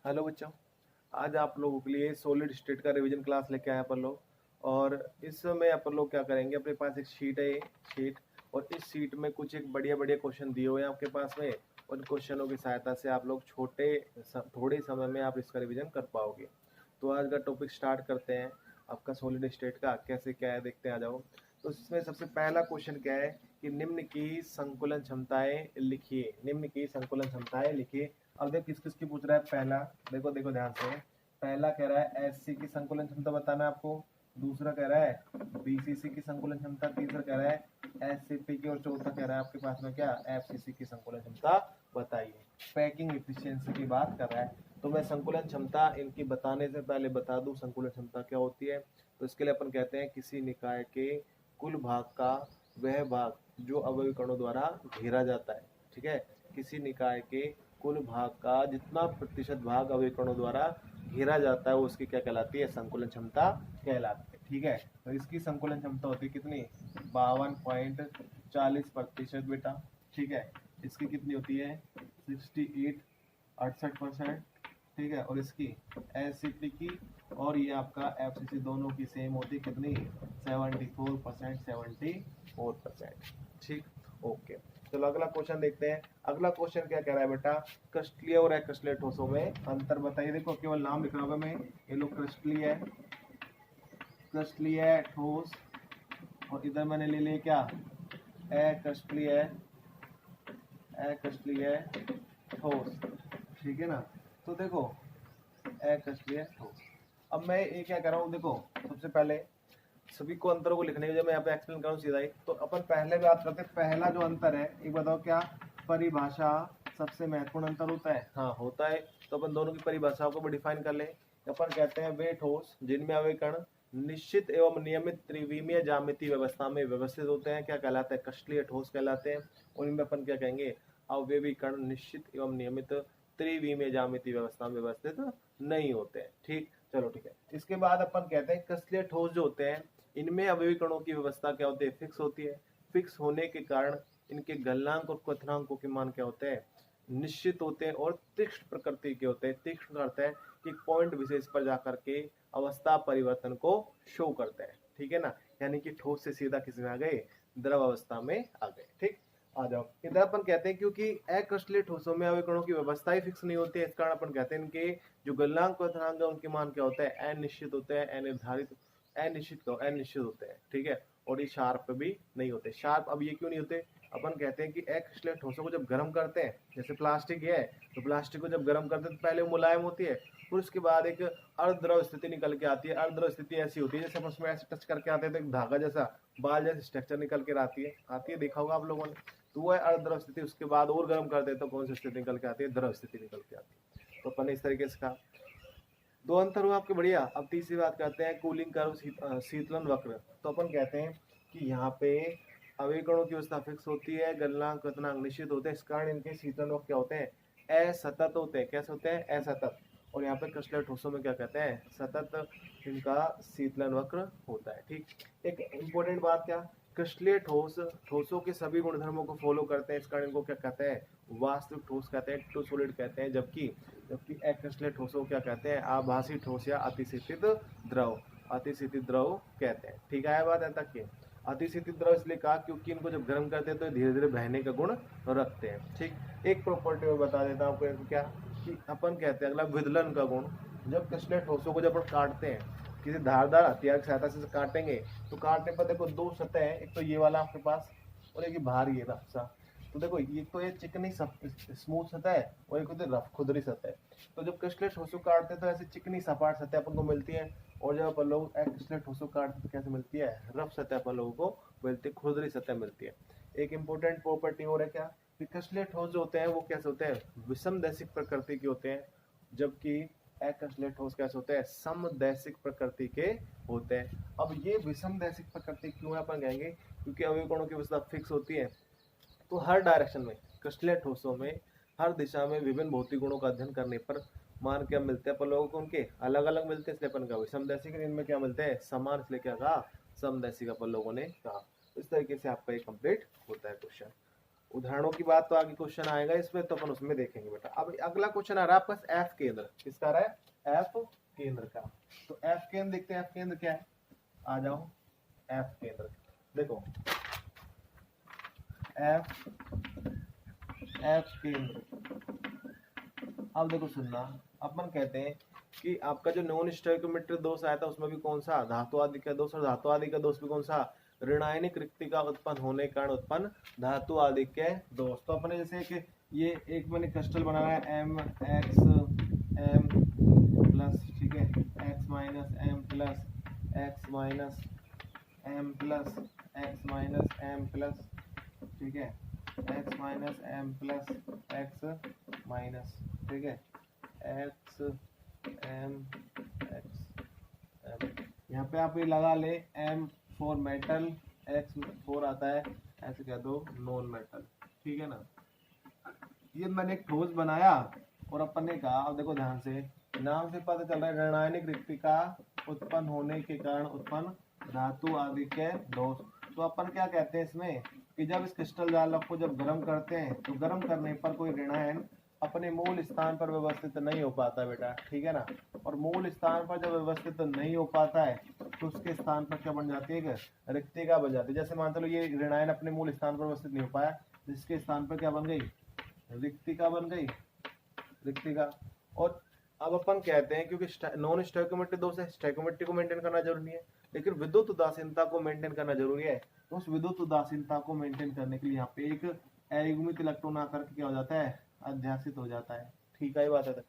Hello बच्चों, आज आप लोगों के लिए सॉलिड स्टेट का रिवीजन क्लास लेके आए अपन लोग। और इसमें अपन लोग क्या करेंगे, अपने पास एक शीट है, ये शीट, और इस शीट में कुछ एक बढ़िया बढ़िया क्वेश्चन दिए हुए हैं आपके पास में। उन क्वेश्चनों की सहायता से आप लोग थोड़े समय में आप इसका रिवीजन कर पाओगे। तो आज का टॉपिक स्टार्ट करते हैं। आपका सॉलिड स्टेट का कैसे क्या है देखते हैं, आ जाओ। तो इसमें सबसे पहला क्वेश्चन क्या है कि निम्न की संकुलन क्षमताएं लिखिए। निम्न की संकुलन क्षमताएं लिखिए। अब देख किस किस की पूछ रहा है। पहला देखो देखो ध्यान से, पहला कह रहा है एससी की संकुलन क्षमता बताना है आपको। दूसरा कह रहा है बीसीसी की संकुलन क्षमता। तीसरा कह रहा है एससीपी की। और चौथा कह रहा है आपके पास में क्या, एफसीसी की संकुलन क्षमता बताइए। पैकिंग इफिशियंसी की बात कर रहा है। तो मैं संकुलन क्षमता इनकी बताने से पहले बता दूं संकुलन क्षमता क्या होती है। तो इसके लिए अपन कहते हैं किसी निकाय के कुल भाग का वह भाग जो अवयवी कणों द्वारा घेरा जाता है। ठीक है, किसी निकाय के कुल भाग का जितना प्रतिशत भाग अवयवी कणों द्वारा घेरा जाता है वो उसकी क्या कहलाती है, संकुलन क्षमता कहलाती है। ठीक है, तो इसकी संकुलन क्षमता होती है कितनी, 52.40% बेटा। ठीक है, इसकी कितनी होती है, 68 ठीक है, और इसकी एससीपी की और ये आपका एफसीसी दोनों की सेम होती है कितनी, 74%। ठीक, ओके। चलो अगला क्वेश्चन देखते हैं। अगला क्वेश्चन क्या कह रहा है बेटा, क्रिस्टलीय और अक्रिस्टलीय ठोसों में अंतर बताइए। देखो केवल नाम लिखा होगा मैं, ये लोग क्रिस्टलीय ठोस, और इधर मैंने ले लिया क्या, अक्रिस्टलीय ठोस। ठीक है ना। तो देखो अक्रिस्टलीय ठोस, अब मैं ये क्या कर रहा हूँ, देखो सबसे पहले सभी को अंतरों को लिखने के जब मैं यहाँ पे एक्सप्लेन करूँ सीधा ही, तो अपन पहले बात करते हैं। पहला जो अंतर है, एक बताओ क्या, परिभाषा सबसे महत्वपूर्ण अंतर होता है। हाँ होता है। तो अपन दोनों की परिभाषाओं को भी डिफाइन कर ले। अपन कहते हैं वे ठोस जिनमें अवयव कण निश्चित एवं नियमित त्रिविमीय ज्यामिति व्यवस्था में व्यवस्थित होते हैं क्या कहलाते हैं, क्रिस्टलीय ठोस कहलाते हैं। और इनमें अपन क्या कहेंगे, अवयवी कण निश्चित एवं नियमित त्रिविमीय ज्यामिति व्यवस्था में व्यवस्थित नहीं होते हैं। ठीक, चलो ठीक है। इसके बाद अपन कहते हैं क्रिस्टलीय ठोस जो होते हैं, इनमें अवयवी कणों की व्यवस्था क्या होती है, फिक्स होती है। फिक्स होने के कारण इनके गलनांक और क्वथनांकों के मान क्या होते हैं, निश्चित होते हैं और तीक्ष्ण प्रकृति के होते हैं। तीक्ष्ण का अर्थ है कि पॉइंट विशेष पर जाकर के अवस्था परिवर्तन को शो करते हैं। ठीक है ना, यानी कि ठोस से सीधा किस में आ गए, द्रव अवस्था में आ गए। ठीक, आ जाओ इधर। अपन कहते हैं क्योंकि अक्रिस्टलीय ठोसों में अवयव कणों की व्यवस्था ही फिक्स नहीं होती है, इस कारण अपन कहते हैं इनके जो गलनांक क्वथनांक है उनके मान क्या होते हैं, अनिश्चित होते हैं, अनिश्चित होते हैं। ठीक है, और ये शार्प भी नहीं होते। शार्प अब ये क्यों नहीं होते, अपन कहते हैं कि अक्रिस्टलीय ठोसों को जब गर्म करते हैं, जैसे प्लास्टिक है, तो प्लास्टिक को जब गर्म करते हैं तो पहले वो मुलायम होती है, फिर उसके बाद एक अर्धद्रव स्थिति निकल के आती है। अर्धद्रव स्थिति ऐसी होती है जैसे हम उसमें ऐसे टच करके आते हैं तो एक धागा जैसा, बाल जैसे स्ट्रक्चर निकल के आती है, देखा होगा आप लोगों ने। तो वो है अर्धद्रव स्थिति। उसके बाद और गर्म कर देते तो कौन सी स्थिति निकल के आती है, द्रव स्थिति निकल के आती है। तो अपन ने इस तरीके से कहा, दो अंतर हुआ आपके, बढ़िया। अब तीसरी बात करते हैं कूलिंग कर्व, शीतलन वक्र। तो अपन कहते हैं कि यहाँ पे अवयवी कणों की अवस्था फिक्स होती है, गलनांक क्वथनांक निश्चित होते हैं, इस कारण इनके शीतलन वक्र क्या होते हैं, असतत होते हैं। कैसे होते हैं, असतत। और यहाँ पे क्रिस्टलीय ठोसों में क्या कहते हैं, सतत इनका शीतलन वक्र होता है। ठीक, एक इम्पोर्टेंट बात क्या, क्रिस्टलीय ठोसों के सभी गुणधर्मों को फॉलो करते हैं, इस कारण इनको क्या कहते हैं, वास्तविक ठोस कहते हैं, ट्रू सॉलिड कहते हैं। जबकि अक्रिस्टलीय ठोसों को क्या कहते हैं, आभासी ठोस या अतिशीतित द्रव कहते हैं। ठीक है, बात है तक की। अतिशीतित द्रव इसलिए कहा क्योंकि इनको जब गर्म करते हैं तो धीरे धीरे बहने का गुण रखते हैं। ठीक, एक प्रॉपर्टी में बता देता हूँ आपको, क्या कि अपन कहते हैं अगला विदलन का गुण। जब क्रिस्टलीय ठोसों को जब अपन काटते हैं, किसी धारदार हथियार की सहायता से काटेंगे, तो काटने पर देखो दो सतह है, एक तो ये वाला आपके पास और एक भारी है रफ सा। तो देखो ये तो ये चिकनी स्मूथ सतह है और एक होती है रफ खुदरी सतह है। तो जब क्रिस्टलीय ठोसों काटते हैं तो ऐसी चिकनी सपाट सतह अपन को मिलती है, और जब अपन लोग क्रिस्टलीय ठोसों काटते हैं तो कैसे मिलती है, रफ सतह अपन लोगों को मिलती है, खुदरी सतह मिलती है। एक इंपॉर्टेंट प्रॉपर्टी और है क्या, क्रिस्टलीय ठोस जो होते हैं वो कैसे होते हैं, विषमदैशिक प्रकृति के होते हैं, जबकि अक्रिस्टलीय ठोस कैसे होते हैं, समदैशिक प्रकृति के होते हैं। अब ये विषमदैशिक प्रकृति क्यों है, अपन कहेंगे क्योंकि अवयवी कणों की अवस्था फिक्स होती है, तो हर डायरेक्शन में क्रिस्टलीय ठोसों में हर दिशा में विभिन्न भौतिक गुणों का अध्ययन करने पर मान क्या मिलते हैं अपन लोगों को, उनके अलग अलग मिलते हैं, इसलिए अपन का विषमदैशिक। इनमें क्या मिलते हैं, समान, इसलिए क्या कहा, समदैशिक अपन लोगों ने कहा। इस तरीके से आपका ये कंप्लीट होता है क्वेश्चन। उदाहरणों की बात तो आगे क्वेश्चन आएगा इसमें, तो अपन उसमें देखेंगे बेटा। अब अगला क्वेश्चन आ रहा है आपका एफ केंद्र, किसका आ रहा है? एफ केंद्र का। तो एफ केंद्र देखते हैं, एफ केंद्र क्या है, आ जाओ। एफ केंद्र देखो, एफ केंद्र। अब देखो सुनना, अपन कहते हैं कि आपका जो नॉन स्टोइकोमेट्रिक दोष आया था उसमें भी कौन सा? धातु आदि का दोष। और धातु आदि का दोष भी कौन सा? ऋणायनिक रिक्तिका उत्पन्न होने के कारण उत्पन्न धातु आदि के दोष। तो अपने जैसे कि ये एक मैंने क्रिस्टल बनाना है एम एक्स एम प्लस, ठीक है, X minus M plus X minus M plus X minus M plus, ठीक है, X minus M plus X minus, ठीक है, एक्स एम एक्स एम। यहाँ पे आप ये लगा ले, M for metal, X for आता है, ऐसे कह दो नॉन मेटल, ठीक है ना। ये मैंने एक ठोस बनाया और अपन ने कहा, अब देखो ध्यान से, नाम से पता चल रहा है ऋणायनिक रिक्तिका उत्पन्न होने के कारण उत्पन्न धातु आदि के दोष। तो अपन क्या कहते हैं इसमें कि जब इस क्रिस्टल जालक को जब गर्म करते हैं तो गर्म करने पर कोई ऋणायन अपने मूल स्थान पर व्यवस्थित नहीं हो पाता बेटा, ठीक है ना। और मूल स्थान पर जब व्यवस्थित नहीं हो पाता है तो उसके स्थान पर क्या बन जाती है? रिक्तिका बन जाती है। जैसे मान लो ये ऋणायन अपने मूल स्थान पर व्यवस्थित नहीं हो पाया, जिसके स्थान पर क्या बन गई? रिक्तिका बन गई, रिक्तिका। और अब अपन कहते हैं क्योंकि नॉन स्टोइकोमेट्रिक दोष है, स्टोइकोमेट्री को मेंटेन करना जरूरी है, लेकिन विद्युत उदासीनता को मेंटेन करना जरूरी है। तो उस विद्युत उदासीनता को मेंटेन करने के लिए यहाँ पे एक अयुग्मित इलेक्ट्रॉन आकर के क्या हो जाता है? अध्यासित हो जाता है, ठीक है, ये बात है तक।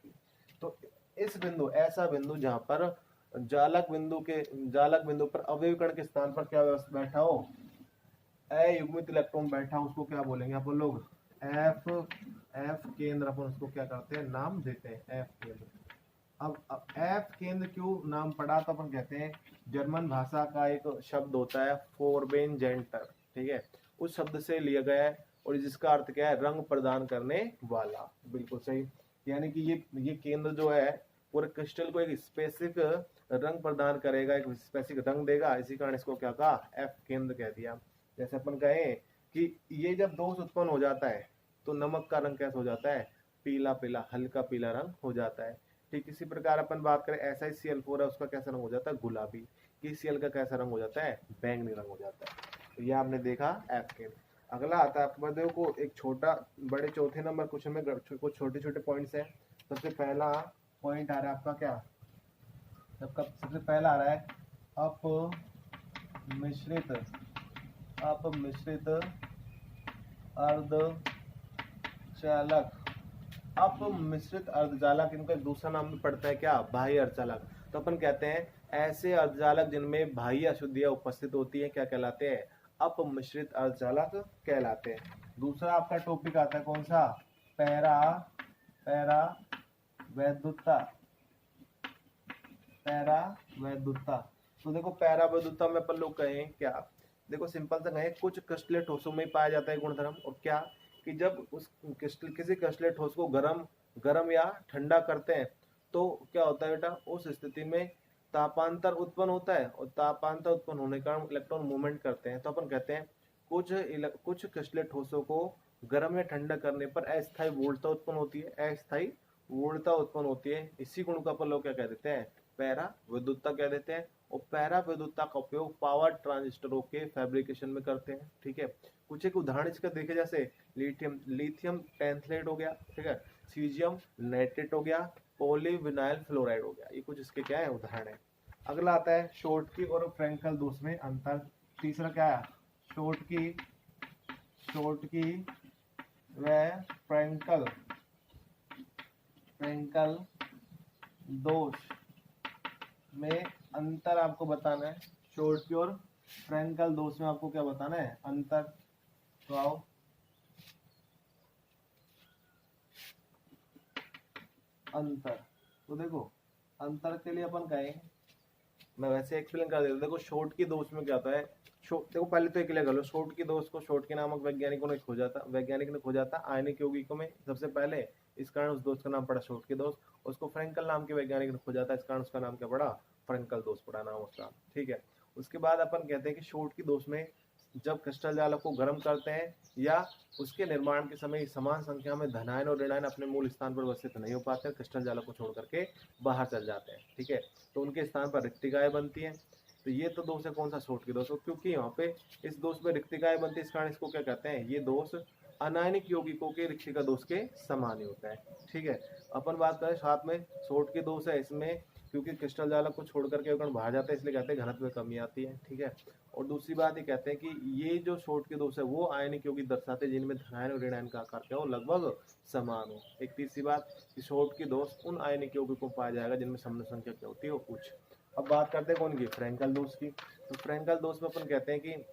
तो इस बिंदु, ऐसा बिंदु जहां पर जालक बिंदु पर अवयवी कण के स्थान पर क्या बैठा हो? अयुग्मित इलेक्ट्रॉन बैठा, उसको क्या बोलेंगे अपन लोग? एफ केंद्र। अपन उसको क्या करते हैं? नाम देते हैं एफ केंद्र। अब एफ केंद्र क्यों नाम पड़ा? तो अपन कहते हैं जर्मन भाषा का एक शब्द होता है फोरबेनजेंटर, ठीक है, उस शब्द से लिया गया है और जिसका अर्थ क्या है? रंग प्रदान करने वाला। बिल्कुल सही। यानी कि ये केंद्र जो है पूरे क्रिस्टल को एक स्पेसिफिक रंग प्रदान करेगा, एक स्पेसिफिक रंग देगा, इसी कारण इसको क्या कहा? एफ केंद्र कह दिया। जैसे अपन कहें कि ये जब दोष उत्पन्न हो जाता है तो नमक का रंग कैसा हो जाता है? पीला पीला, हल्का पीला रंग हो जाता है। ठीक इसी प्रकार अपन बात करें SiCl4 है, उसका कैसा रंग हो जाता है? गुलाबी। KCl का कैसा रंग हो जाता है? बैंगनी रंग हो जाता है। तो ये आपने देखा एफ केंद्र। अगला आता है आपके पास, देखो एक छोटा बड़े चौथे नंबर क्वेश्चन में कुछ छोटे छोटे पॉइंट्स हैं। सबसे पहला पॉइंट आ रहा है आपका क्या? सबसे पहला आ रहा है अपमिश्रित अर्धचालक। अपमिश्रित अर्धचालक, इनका दूसरा नाम भी पड़ता है क्या? बाह्य अर्धचालक। तो अपन कहते हैं ऐसे अर्धचालक जिनमें बाह्य अशुद्धियां उपस्थित होती है क्या कहलाते हैं? अपमिश्रित अर्धचालक कहलाते हैं। दूसरा आपका टॉपिक आता है कौन सा? पैरा वैद्युतता। तो देखो पैरा वैद्युतता में अपन लोग कहें क्या? देखो सिंपल सा कहें, कुछ क्रिस्टलीय ठोसों में पाया जाता है गुणधर्म। और क्या कि जब उस किसी क्रिस्टलीय ठोस को गरम या ठंडा करते हैं तो क्या होता है बेटा? उस स्थिति में तापांतर उत्पन्न होता है और तापांतर उत्पन्न होने के कारण इलेक्ट्रॉन मूवमेंट करते हैं। तो अपन कहते हैं कुछ क्रिस्टलीय ठोसों को गर्म या ठंडा करने पर अस्थायी वोल्टता उत्पन्न होती है। इसी गुण को अपन लोग क्या कह देते हैं? पैरा विद्युतता कह देते हैं। और पैरा विद्युतता का उपयोग पावर ट्रांजिस्टरों के फैब्रिकेशन में करते हैं, ठीक है। कुछ एक उदाहरण इसका देखे, जैसे लिथियम टेंथलेट हो गया, ठीक है, सीजियम नाइट्रेट हो गया, पॉलीविनाइल फ्लोराइड हो गया। ये कुछ इसके क्या है? उदाहरण है। अगला आता है शॉर्टकी और फ्रैंकल दोष में अंतर। तीसरा क्या है? शॉर्टकी व फ्रैंकल दोष में अंतर आपको बताना है। शॉर्टकी और फ्रैंकल दोष में आपको क्या बताना है? अंतर। तो आओ, अंतर। तो देखो अंतर के लिए अपन कहें, मैं वैसे एक्सप्लेन कर देता हूं। देखो शॉर्टकी दोष में क्या होता है? देखो पहले तो क्लियर कर लो, शॉर्टकी दोष को शॉर्टकी नामक वैज्ञानिक ने खोजा था आयनिक यौगिकों में सबसे पहले। इस कारण उस दोष का नाम पड़ा शॉर्टकी दोष। उसको फ्रैंकल नाम के वैज्ञानिक ने खोजा था, इस कारण उसका नाम क्या पड़ा? फ्रैंकल दोष पड़ा नाम उसका, ठीक है। उसके बाद अपन कहते हैं कि शॉर्टकी दोष में जब क्रिस्टल जालक को गर्म करते हैं या उसके निर्माण के समय समान संख्या में धनायन और ऋणायन अपने मूल स्थान पर उपस्थित नहीं हो पाते, क्रिस्टल जालक को छोड़ करके बाहर चल जाते हैं, ठीक है। तो उनके स्थान पर रिक्तिकाएं बनती हैं। तो ये तो दोष है कौन सा, शॉर्ट की दोष, क्योंकि यहाँ पे इस दोष में रिक्तिकाएं बनती है, इस कारण इसको क्या कहते हैं, ये दोष अनायनिक यौगिकों के रिक्तिका दोष के समान ही होता है, ठीक है। अपन बात करें साथ में शॉर्ट के दोष है इसमें, क्योंकि क्रिस्टल जालक को छोड़ करके अवकण बाहर जाता है, इसलिए कहते हैं घनत्व में कमी आती है, ठीक है। और दूसरी बात ये कहते हैं कि ये जो शॉर्ट के दोष है वो आयनिक यौगिक दर्शाते हैं जिनमें धनायन और ऋणायन का आकार क्या हो, लगभग समान हो। एक तीसरी बात कि शॉर्ट के दोष उन आयनिक यौगिकों को पाया जाएगा जिनमें समूह संख्या क्या होती है, वो उच्च। अब बात करते हैं कौन की, फ्रैंकल दोष की। तो फ्रैंकल दोष में अपन कहते हैं कि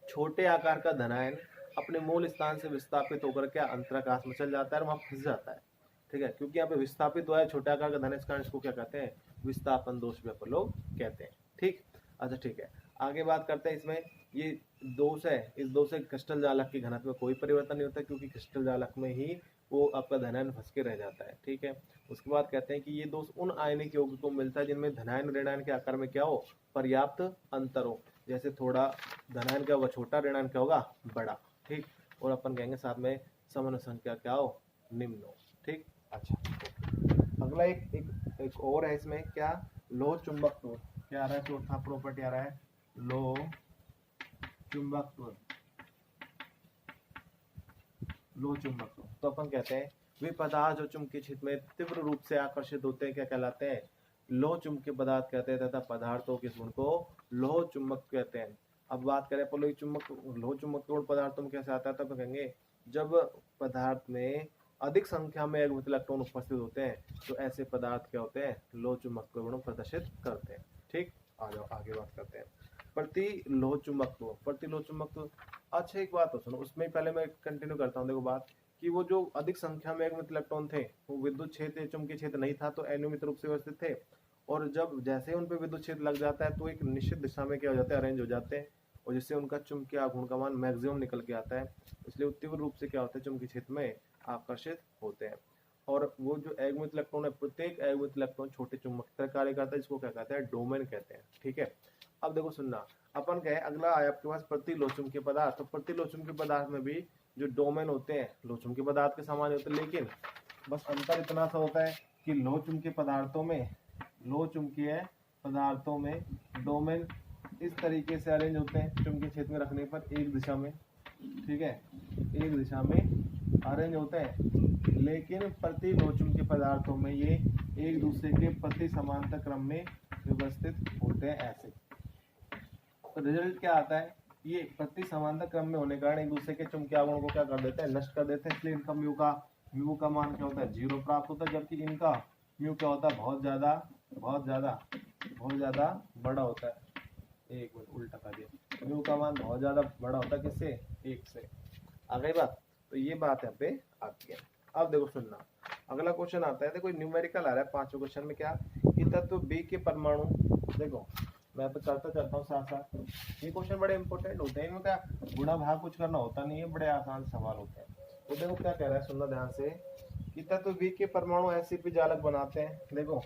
छोटे आकार का धनायन अपने मूल स्थान से विस्थापित होकर के अंतराकाश में चल जाता है और वहां फंस जाता है, ठीक है। क्योंकि यहाँ पे विस्थापित हुआ है छोटे आकार का धनायन, इस कारण इसको क्या कहते हैं, विस्थापन दोष भी अपन लोग कहते हैं, ठीक। अच्छा ठीक है, आगे बात करते हैं इसमें ये दोष है, इस दोष से क्रिस्टल जालक की घनत्व में कोई परिवर्तन नहीं होता, क्योंकि क्रिस्टल जालक में ही वो आपका धनायन फंस के रह जाता है, ठीक है। उसके बाद कहते हैं कि ये दोष उन आयनिक यौगिकों को मिलता है जिनमें धनायन ऋणायन के आकार में क्या हो, पर्याप्त अंतर हो। जैसे थोड़ा धनायन क्या होगा छोटा, ऋणायन क्या होगा बड़ा, ठीक। और अपन कहेंगे साथ में समान संख्या क्या हो, निम्न हो, ठीक। अच्छा अगला एक और है इसमें क्या, लोह चुंबकत्व क्या आ रहा है, चौथा प्रॉपर्टी आ रहा है लोह चुंबकत्व। लोह चुंबकत्व तो अपन कहते हैं वे पदार्थ जो चुंबकीय क्षेत्र में तीव्र रूप से आकर्षित होते हैं क्या कहलाते हैं, लोह चुंबकीय पदार्थ कहते हैं, तथा पदार्थों के गुण को लोह चुंबक कहते हैं। अब बात करें अपन लोह चुंबक गुण पदार्थों में कैसे आता है, तब कहेंगे जब पदार्थ में अधिक संख्या में एक इलेक्ट्रॉन उपस्थित होते हैं तो ऐसे पदार्थ क्या होते हैं, लोह चुंबक गुण प्रदर्शित करते हैं, ठीक। आ जाओ आगे बात करते हैं प्रतिलोह चुंबकत्व। प्रतिलोह चुंबकत्व, अच्छा एक बात तो सुनो, उसमें पहले मैं कंटिन्यू करता हूँ। देखो बात कि वो जो अधिक संख्या में इलेक्ट्रॉन थे वो विद्युत क्षेत्र चुंबकीय क्षेत्र नहीं था तो अनियमित रूप से व्यवस्थित थे, और जब जैसे उन पे विद्युत क्षेत्र लग जाता है तो एक निश्चित दिशा में क्या हो जाता है, अरेंज हो जाते हैं, और जिससे उनका चुंबकीय आघूर्ण का मान मैक्सिमम निकल के आता है, इसलिए वो तीव्र रूप से क्या होता है चुंबकीय क्षेत्र में आकर्षित होते हैं। और वो जो एगमित इलेक्ट्रॉन है, प्रत्येक एगमित इलेक्ट्रॉन छोटे चुंबक की तरह कार्य करता है, जिसको क्या कहते हैं, डोमेन कहते हैं, ठीक है। अब देखो सुनना, अपन कहे अगला आया आपके पास प्रतिलोचन के पदार्थ। तो प्रतिलोचन के पदार्थ में भी जो डोमेन होते हैं लोचन के पदार्थ के समान होते हैं, लेकिन बस अंतर इतना सा होता है कि लोह चुंबकीय पदार्थों में डोमेन इस तरीके से अरेंज होते हैं चुंबकीय क्षेत्र में रखने पर एक दिशा में, ठीक है, एक दिशा में अरेंज होते हैं, लेकिन प्रतिलोह चुंबकीय पदार्थों में ये एक दूसरे के प्रति समांतर क्रम में व्यवस्थित होते हैं ऐसे। तो रिजल्ट क्या आता है, ये प्रति समांतर क्रम में होने के कारण एक दूसरे के चुंबकीय आघूर्ण को क्या कर देते हैं, नष्ट कर देते हैं, इसलिए इनका म्यू का मान क्या होता है, 0 प्राप्त होता है, जबकि इनका म्यू क्या होता है, बहुत ज्यादा बड़ा होता है। एक मिनट उल्टा कर दिया, म्यू का मान बहुत ज्यादा बड़ा होता है, किससे, 1 से। आ गई बात, तो ये बात यहाँ पे आती है। अब देखो सुनना, अगला क्वेश्चन आता है, देखो न्यूमेरिकल आ रहा है 5वें क्वेश्चन में, क्या कि तत्व बी के परमाणु, देखो मैं तो करता चलता हूँ साथ साथ, ये क्वेश्चन बड़े इंपॉर्टेंट होते हैं, इनमें क्या गुणा भाग कुछ करना होता नहीं है, बड़े आसान सवाल होते हैं। तो देखो क्या कह रहा है, सुनना ध्यान से, कि तत्व बी के परमाणु एसिपी जालक बनाते हैं। देखो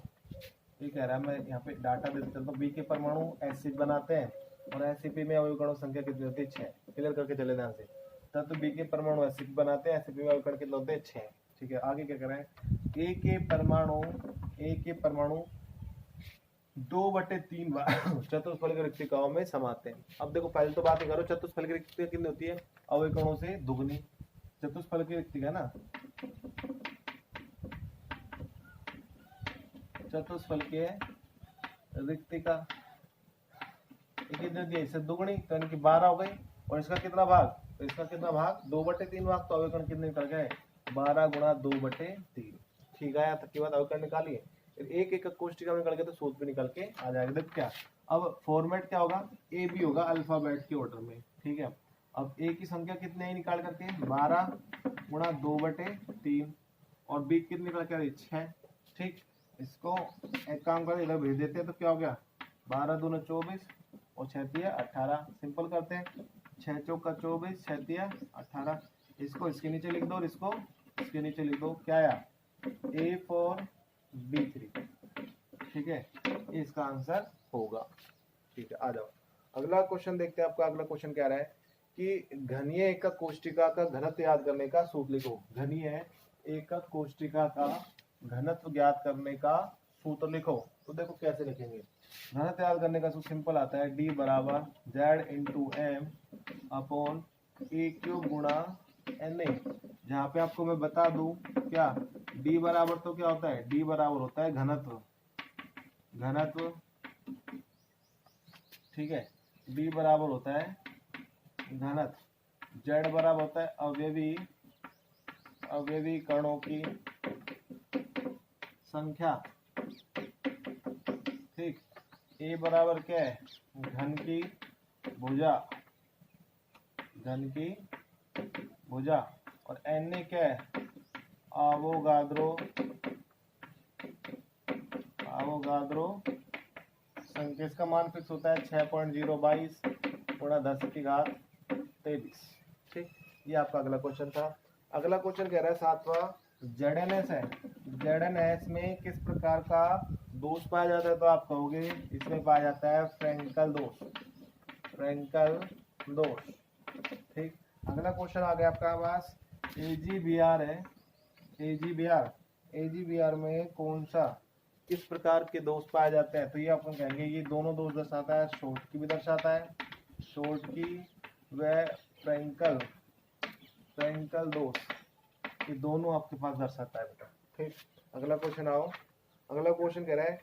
ये कह रहा है, मैं यहाँ पे डाटा देता चलता हूँ, बी के परमाणु एसिड बनाते हैं और एसिपी में अवयव कणों संख्या कितनी होती है, 6। क्लियर करके चले ध्यान से, तत्व बी के परमाणु एसिड बनाते हैं, एसिपी में अवयव कण कितने होते हैं, 6, ठीक है। आगे क्या कर रहे हैं, ए के परमाणु 2/3 चतुष्फलक रिक्तिकाओं में समाते हैं। अब देखो पहले तो बात ही करो, चतुष्फलक रिक्तिका कितनी होती है, अवयव कणों से दुगनी। चतुष्फलक रिक्तिका ना, चतुष्फलकीय रिक्तिका कितनी होती है, इससे दुगनी, तो यानी कि 12 हो गई, और इसका कितना भाग, तो इसका कितना भाग, 2/3 भाग, तो अवयव कण कितने निकल गए, 12 गुणा 2/3, ठीक है। तक के बाद अवयव कण निकालिए, एक एक कोष्ठिका में निकल के तो सूत्र पे निकल के आ जाएगा। देख क्या, अब फॉर्मेट क्या होगा, ए बी होगा अल्फाबेट के ऑर्डर में, ठीक है। अब ए की संख्या कितने निकाल करके, 12 गुणा 2/3, और बी कितने निकल के 6, ठीक। इसको एक काम कर इधर भेज देते हैं, तो क्या हो गया, 12 दूना 24 और 6 तिया 18, सिंपल करते हैं, 6 चौका 24, 6 तिया 18, इसको इसके नीचे लिख दो और इसको इसके नीचे लिख दो, क्या आया, A4 B3, ठीक है, इसका आंसर होगा, ठीक है। आ जाओ अगला क्वेश्चन देखते हैं। आपका अगला क्वेश्चन क्या रहा है कि घनीय एकक कोष्टिका का घनत्व याद करने का सूत्र लिखो। घनीय एकक कोष्टिका का घनत्व ज्ञात करने का सूत्र लिखो। तो देखो कैसे लिखेंगे। घनत्व याद करने का सूत्र सिंपल आता है, D बराबर Z इंटू एम अपॉन ए क्यूब गुणा NA। जहाँ पे आपको मैं बता दूं क्या, D बराबर तो क्या होता है, D बराबर होता है घनत्व, घनत्व ठीक है। D बराबर होता है घनत्व, Z बराबर होता है अवयवी, अवयवी कणों की संख्या, ठीक। A बराबर क्या है, घन की भुजा, घन की भुजा, और Na क्या है, आवोगाद्रो, आवोगाद्रो संख्या। इसका मान फिक्स होता है 6.022 गुणा 10 की घात 23, ठीक। ये आपका अगला क्वेश्चन था। अगला क्वेश्चन कह रहा है 7वां, ZNS है। ZNS में किस प्रकार का दोष पाया जाता है, तो आप कहोगे इसमें पाया जाता है फ्रेंकल दोष, फ्रेंकल दोष, ठीक। अगला क्वेश्चन आ गया आपका पास, AGBR है। AGBR, AGBR में कौन सा, किस प्रकार के दोष पाए जाते हैं, तो ये अपन कहेंगे ये दोनों दोष दर्शाता है, शॉर्ट की भी दर्शाता है, शॉर्ट की व फ्रेंकल, फ्रेंकल दोष, ये दोनों आपके पास दर्शाता है बेटा, ठीक। अगला क्वेश्चन आओ। अगला क्वेश्चन कह रहा है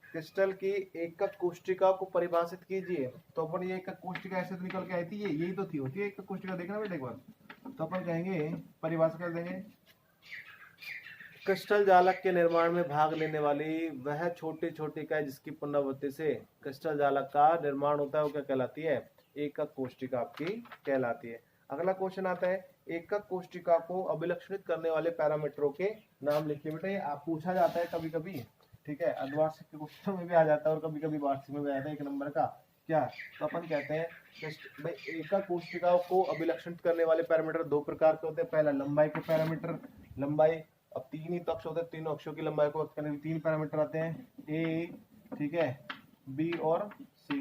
क्रिस्टल की एकक कोष्टिका को परिभाषित कीजिए। तो अपन ये एकक कोष्टिका ऐसे तो निकल के आई थी, ये यही तो थी, होती है एकक कोष्टिका, देखना बेटा एक बार। तो अपन कहेंगे परिभाषा कर देंगे, क्रिस्टल जालक के निर्माण में भाग लेने वाली वह छोटी छोटी इकाई जिसकी पुनरावृत्ति से क्रिस्टल जालक का निर्माण होता है, वो क्या कहलाती है, एकक कोष्टिका आपकी कहलाती है। अगला क्वेश्चन आता है, एकक कोष्टिका को अभिलक्षणित करने वाले पैरामीटरों के नाम लिखिए। बेटा ये आप पूछा जाता है कभी कभी, ठीक है, अर्धवार्षिक के क्वेश्चन में भी आ जाता है और कभी कभी वार्षिक में भी आ जाता है, 1 नंबर का क्या। तो अपन कहते हैं भाई एकक कोष्टिका को अभिलक्षणित करने वाले पैरामीटर दो प्रकार के होते हैं। पहला लंबाई के पैरामीटर, लंबाई, अब 3 ही तो अक्ष होते हैं, तीनों अक्षों की लंबाई को व्यक्त करने के 3 पैरामीटर आते हैं, A, ठीक है, B और C,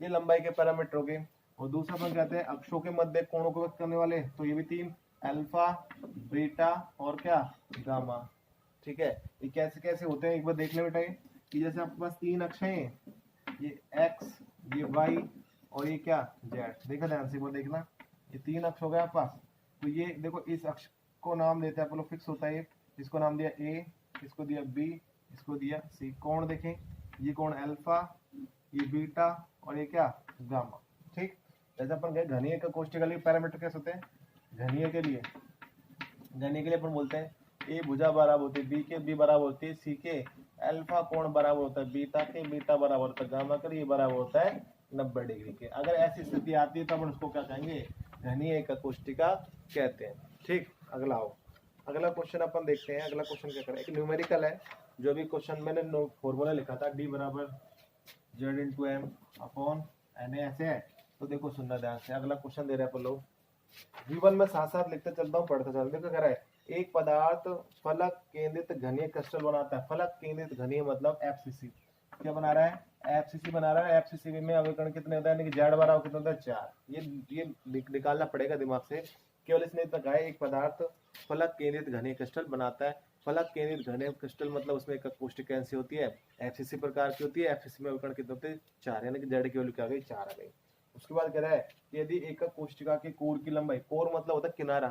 ये लंबाई के पैरामीटर हो गए। और दूसरा अपन कहते हैं अक्षों के मध्य कोणों को व्यक्त करने वाले, तो ये भी 3, अल्फा, बीटा और क्या, गामा, ठीक है। ये कैसे कैसे होते हैं एक बार देख ले बेटा। ये जैसे आपके पास 3 अक्ष हैं, ये X, ये Y और ये क्या, Z। देखा ध्यान से एक बार देखना, ये 3 अक्ष हो गए आपके पास। तो ये देखो इस अक्ष को नाम देते हैं अपन लोग, फिक्स होता है, इसको नाम दिया A, इसको दिया B, इसको दिया C। कोण देखें, ये कोण अल्फा, ये बीटा और ये क्या, गामा, ठीक। जैसे अपन गए घनीय का कोष्टिका के लिए पैरामीटर कैसे होते हैं, घनीय के लिए, घनीय के लिए अपन बोलते हैं A भुजा बराबर होती है B के, B बराबर होती है C के, अल्फा कोण बराबर होता है बीटा के, बीटा बराबर होता है गामा के, ये बराबर होता है 90 डिग्री के। अगर ऐसी स्थिति आती है तो अपन उसको क्या कहेंगे, घनीय का कोष्टिका कहते हैं, ठीक। अगला आओ, अगला क्वेश्चन अपन देखते हैं। अगला क्वेश्चन क्या करें, एक न्यूमेरिकल है। जो भी क्वेश्चन मैंने फॉर्मूला लिखा था, D बराबर Z into M upon NA ऐसे है, तो देखो सुनना ध्यान से। अगला क्वेश्चन दे रहे हैं अपन लोग, जीवन में साथ साथ लिखते चलता हूँ, पढ़ते चलते। देखो कह रहा है एक पदार्थ फलक केंद्रित घनीय क्रिस्टल बनाता है। फलक केंद्रित घनीय मतलब FCC, क्या बना रहा है, FCC बना रहा है। FCC में अवकरण कितने होता है, यानी कि Z बराबर कितना होता है, 4। ये निकालना पड़ेगा दिमाग से। केवल इसने इतना कहा है एक पदार्थ फलक केंद्रित घनीय क्रिस्टल बनाता है। फलक केंद्रित घनीय क्रिस्टल मतलब उसमें एक कोष्टिका कैसी होती है, FCC प्रकार की होती है। FCC में अवकरण कितने होते हैं, 4, यानी कि Z की वैल्यू क्या आ गई, 4 आ गई। उसके बाद कह रहा है यदि एकक कोष्टिका के कोर की लंबाई, कोर मतलब होता है किनारा,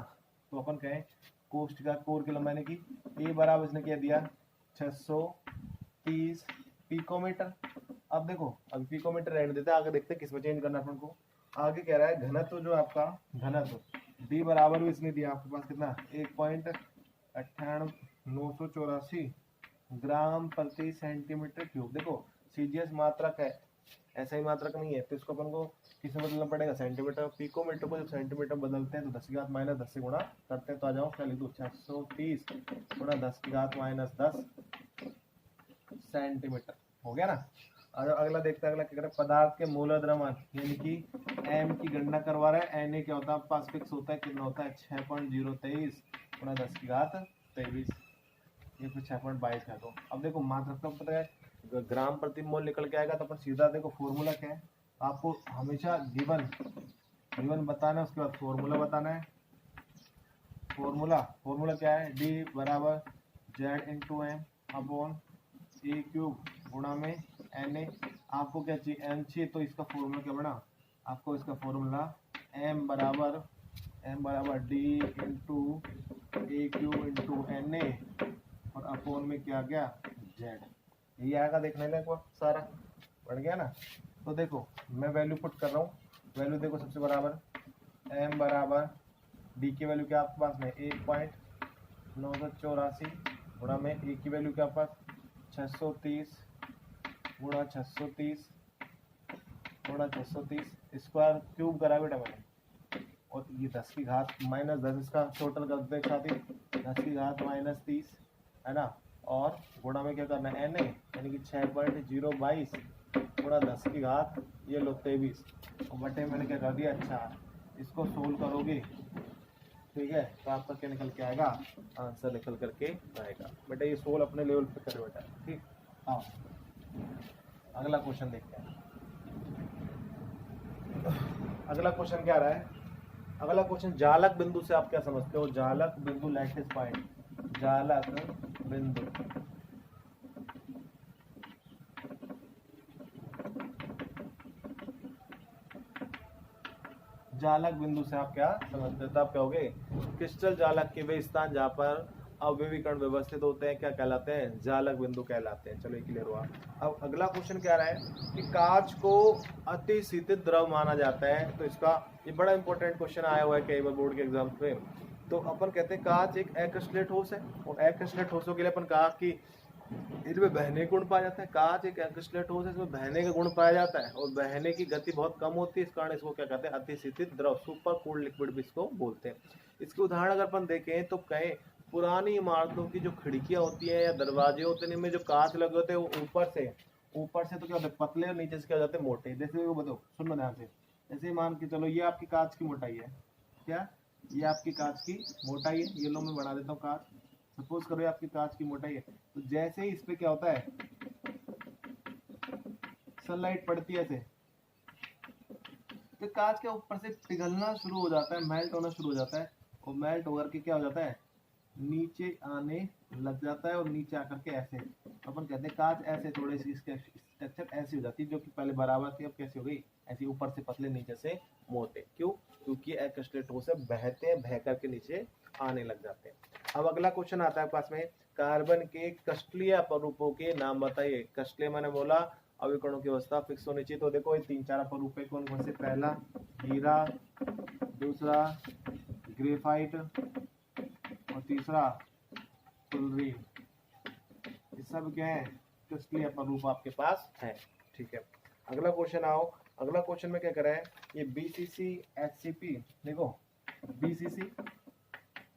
तो अपन कहें कोष्टिका कोर की लंबाई, यानी कि A बराबर इसने क्या दिया 630 पिकोमीटर। अब देखो अभी पिकोमीटर रहने देते हैं, आगे देखते हैं किसमें चेंज करना है अपन को। आगे कह रहा है घनत्व, जो आपका घनत्व D बराबर भी इसने दिया आपके पास कितना, 1.984 ग्राम प्रति सेंटीमीटर क्यूब। देखो CGS मात्रक है, ऐसा ही मात्रक नहीं है, तो इसको अपन को किस में बदलना पड़ेगा, सेंटीमीटर। पिकोमीटर को जब सेंटीमीटर बदलते हैं तो 10 की घात माइनस 10 से गुणा करते हैं, तो आ जाओ क्या लिख दो, 630 गुणा 10 की घात माइनस 10 सेंटीमीटर, हो गया ना। अगला देखते हैं, अगला क्या करें, पदार्थ के मूल द्रव्यमान यानी कि M की गणना करवा रहा है। Na क्या होता है पास फिक्स होता है, कितना होता है 6.023 गुणा 10 की घात 23, ये फिर 6.22 है। तो अब देखो मात्रक तो पता है, ग्राम प्रति मोल निकल के आएगा, तो अपन सीधा देखो फॉर्मूला क्या है, आपको हमेशा गिवन बताना है, उसके बाद फॉर्मूला बताना है। फॉर्मूला क्या है, डी बराबर जेड इंटू एम अपॉन ए क्यूब गुणा में एन ए। आपको क्या चाहिए, एम चाहिए, तो इसका फॉर्मूला क्या बना, आपको इसका फॉर्मूला एम बराबर D into A cube into N A और अपॉन में क्या गया जेड। ये आएगा, देखने में सारा बढ़ गया ना। तो देखो मैं वैल्यू पुट कर रहा हूँ, वैल्यू देखो सबसे बराबर एम बराबर डी की वैल्यू क्या आपके पास में 1.984 गुणा में ए की वैल्यू क्या पास 630 गुणा 630 स्क्वायर क्यूब करा बेटा मैंने, और ये 10 की घात माइनस 10, इसका टोटल कर दे साथी 10 की घात माइनस 30 है ना, और गुणा में क्या करना है एन ए यानी कि 6.022 गुणा 10 की घात ये लो 23 और बटे मैंने क्या कर दिया 4। इसको सोल्व करोगे ठीक है तो आपका क्या निकल के आएगा, आंसर निकल करके आएगा बेटा। ये सोल्व अपने लेवल पे करो बेटा, ठीक। हाँ अगला क्वेश्चन देखते हैं। अगला क्वेश्चन क्या रहा है, अगला क्वेश्चन जालक बिंदु से आप क्या समझते हो, जालक बिंदु लैटिस पॉइंट, जालक बिंदु जालक बिंदु से आप क्या समझते हो, तो आप कहोगे क्रिस्टल जालक के वे स्थान जहाँ पर अवयवीकरण व्यवस्थित होते हैं क्या कहलाते हैं, जालक बिंदु कहलाते हैं। चलो ये क्लियर हुआ। अब अगला क्वेश्चन क्या रहा है कि कांच को अति शीतित द्रव माना जाता है, तो इसका ये बड़ा इंपॉर्टेंट क्वेश्चन आया हुआ है कई बार बोर्ड के एग्जाम पे। तो अपन कहते हैं कांच एक एक्रिस्टलेट ठोस है, और एक्रिस्टलेट ठोसों के लिए अपन कहा कि इसमें बहने गुण पाया जाता है। कांच एक एक्रिस्टलेट ठोस है, इसमें बहने का गुण पाया जाता है और बहने की गति बहुत कम होती है, इस कारण इसको क्या कहते हैं अतिशीतित द्रव, सुपर कूल्ड लिक्विड भी इसको बोलते हैं। इसके उदाहरण अगर अपन देखें तो कई पुरानी इमारतों की जो खिड़कियां होती है या दरवाजे होते हैं, इनमें जो कांच लगे होते हैं वो ऊपर से तो क्या होता है पतले और नीचे से क्या हो जाते हैं मोटे। जैसे वो बताओ सुनो ध्यान से, जैसे मान के चलो ये आपकी कांच की मोटाई है, क्या ये आपकी कांच की मोटाई है, ये लो मैं बना देता हूँ कांच, सपोज करो ये आपकी कांच की मोटाई है। तो जैसे ही इस पे क्या होता है सनलाइट पड़ती है ऐसे, तो कांच के ऊपर से पिघलना शुरू हो जाता है, मेल्ट होना शुरू हो जाता है, और मेल्ट होकर के क्या हो जाता है नीचे आने लग जाता है, और नीचे आकर के ऐसे अपन कहते हैं कांच ऐसे थोड़े सी इसके स्ट्रक्चर ऐसी हो जाती है, जो कि पहले बराबर थी अब कैसी हो गई ऐसी, ऊपर से पतले नीचे से मोटे। क्यों, क्योंकि एक्रिस्टलेट ठोस से बहते हैं, बह करके नीचे आने लग जाते हैं। अब अगला क्वेश्चन आता है पास में, कार्बन के क्रिस्टलीय अपरूपों के नाम बताइए। क्रिस्टलीय मैंने बोला अविकरणों की अवस्था फिक्स होनी चाहिए, तो देखो ये 3-4 अपरूप है, कौन कौन से, पहला हीरा, दूसरा ग्रेफाइट और तीसरा फुलरीन। ये सब क्या है क्रिस्टलीय अपरूप आपके पास है, ठीक है। अगला क्वेश्चन आओ, अगला क्वेश्चन में क्या करा है, ये BCC HCP, देखो BCC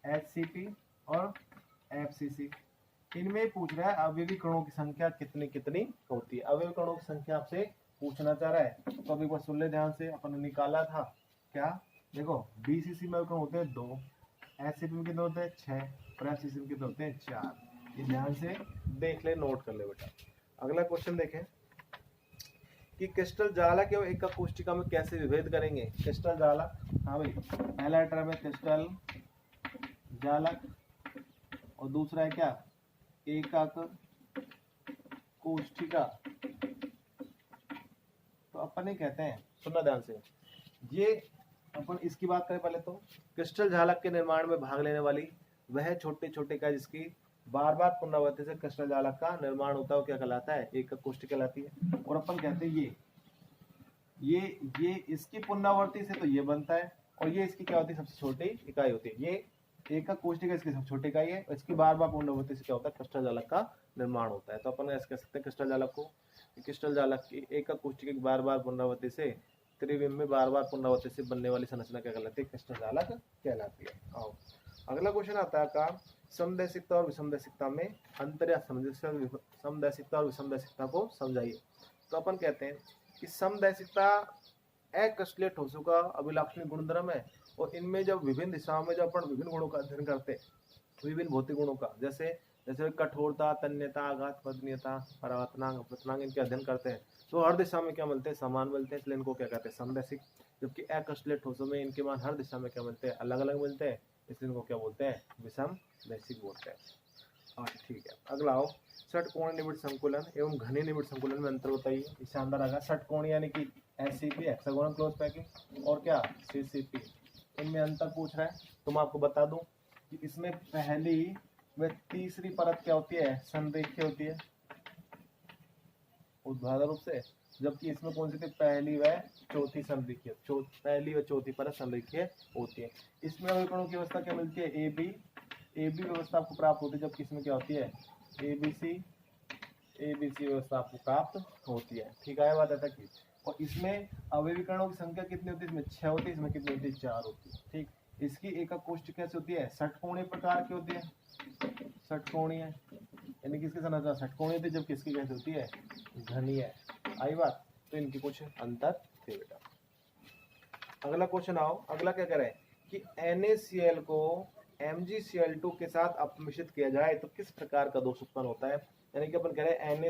HCP और FCC, इनमें पूछ रहा है अवयवी कणों की संख्या कितनी कितनी होती है। अवयवी कणों की संख्या आपसे पूछना चाह रहा है, तो अभी एक बार सुन ले ध्यान से, अपन ने निकाला था क्या, देखो BCC में कण होते हैं 2, HCP में कितने होते हैं 6 और FCC में कितने होते हैं 4। ये ध्यान से देख ले, नोट कर ले बेटा। अगला क्वेश्चन देखें कि क्रिस्टल जालक एवं एकक कोष्ठिका में कैसे विभेद करेंगे। क्रिस्टल जालक, हाँ भाई पहला टर्म है क्रिस्टल जालक और दूसरा है क्या एकक कोष्ठिका। तो अपन ये कहते हैं, सुनना ध्यान से, ये अपन इसकी बात करें पहले तो क्रिस्टल जालक के निर्माण में भाग लेने वाली वह छोटे छोटे का जिसकी बार बार पुनरावृत्ति से क्रिस्टल जालक का निर्माण होता है वो क्या कहलाता है, एकक कोष्ठिका कहलाती है। और अपन कहते हैं ये इसकी पुनरावृत्ति से तो ये बनता है, और ये इसकी क्या होती है सबसे छोटी इकाई होती है। ये एकक कोष्ठिका इसकी सबसे छोटी इकाई है, इसकी बार बार पुनरावृत्ति से क्या होता है क्रिस्टल जालक का निर्माण होता है। तो अपन ऐसे कह सकते हैं क्रिस्टल जालक को, क्रिस्टल जालक की एकक कोष्ठिका की बार बार पुनरावृत्ति से त्रिविम में बार बार पुनरावृत्ति से बनने वाली संरचना क्या कहलाती है, क्रिस्टल जालक कहलाती है। आओ अगला क्वेश्चन आता है का समदैशिकता और विषमदैशिकता में अंतर या समदैशिकता और विषमदैशिकता को समझाइए। तो अपन कहते हैं कि समदैशिकता अक्रिस्टलीय ठोसों का अभिलाक्षणिक गुणधर्म है, और इनमें जब विभिन्न दिशाओं में जब अपन विभिन्न गुणों का अध्ययन करते हैं, विभिन्न भौतिक गुणों का, जैसे जैसे कठोरता, तन्यता, आघात, पदनीयता, परावर्तनांग, अपवर्तनांग इनके अध्ययन करते हैं तो हर दिशा में क्या मिलते हैं, समान मिलते हैं, इसलिए इनको क्या कहते हैं, समदैशिक। जबकि अक्रिस्टलीय ठोसों में इनके मान हर दिशा में क्या मिलते हैं, अलग अलग मिलते हैं, इसलिए इनको क्या बोलते हैं, विषमदैशिक बोलते हैं। अच्छा ठीक है, अगला आओ, षटकोणीय निबिड़ संकुलन एवं घनीय निबिड़ संकुलन में अंतर बताइए। इससे अंदर आ गया षटकोणीय यानी कि एससीपी हेक्सागोनल क्लोज पैकिंग और क्या सीसीपी, इनमें अंतर पूछ रहा है। तो मैं आपको बता दूं कि इसमें पहली व तीसरी परत क्या होती है, संरेखीय होती है ऊर्ध्वाधर रूप से, जबकि इसमें कौन सी थी, पहली व चौथी संरेखीय, पहली व चौथी परत संरेखीय होती है। इसमें अभिकरणों की व्यवस्था क्या मिलती है, ए बी व्यवस्था आपको प्राप्त होती है, जबकि इसमें क्या होती है, ए बी सी व्यवस्था आपको प्राप्त होती है। ठीक है, बात है कि और इसमें अवयवीकरणों की संख्या कितनी होती है, इसमें 6 होती है, इसमें कितनी होती है, 4 होती है। ठीक, इसकी एकक कोष्ठ कैसे होती है, षटकोणीय प्रकार की होती है, षटकोणीय यानी कि इसकी संरचना षटकोणीय होती है, जबकि इसकी कैसे होती है, घनीय। आई बात, तो इनकी कुछ अंतर थे बेटा। अगला क्वेश्चन आओ, अगला क्या करें कि NaCl को MgCl2 के साथ अपमिश्रित किया जाए तो किस प्रकार का दोष उत्पन्न होता है। यानी कि अपन कह रहे हैं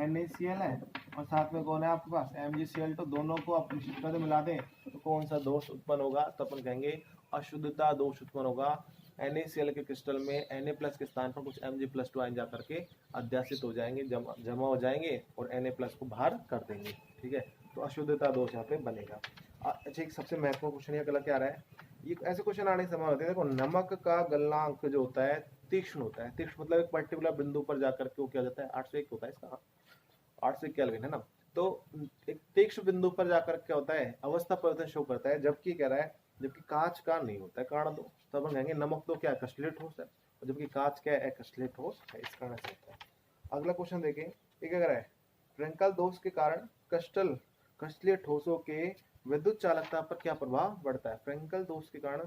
NaCl है और साथ में कौन है आपके पास, MgCl2, दोनों को अपमिश्रित कर मिला दें तो कौन सा दोष उत्पन्न होगा, तो अपन कहेंगे अशुद्धता दोष उत्पन्न होगा। NaCl के क्रिस्टल में Na+ के स्थान पर कुछ Mg+2 आयन जा करके अध्यासित हो जाएंगे, जमा हो जाएंगे और Na+ को बाहर कर देंगे। ठीक है, तो अशुद्धता दोष यहाँ पे बनेगा। अच्छा, एक सबसे महत्वपूर्ण क्वेश्चन ये अगला क्या आ रहा है, ये ऐसे क्वेश्चन आने के समय होते हैं। देखो, नमक का गलनांक जो होता है तीक्ष्ण होता है। तीक्ष्ण मतलब एक पर्टिकुलर बिंदु पर जाकर के वो क्या जाता है, 801 होता है इसका, 801 केल्विन है ना। तो एक तीक्ष्ण बिंदु पर जाकर क्या होता है, अवस्था परिवर्तन शो करता है, जबकि कह रहा है जबकि कांच का नहीं होता है। कारण दो, तो अपन कहेंगे नमक तो क्या है, क्रिस्टलीय ठोस है, और जबकि कांच क्या है, क्रिस्टलीय ठोस है, इस कारण से होता है। अगला क्वेश्चन देखें, ये क्या कह रहा है, फ्रेंकल दोष के कारण क्रिस्टलीय ठोसों के विद्युत चालकता पर क्या प्रभाव पड़ता है। फ्रेंकल दोष के कारण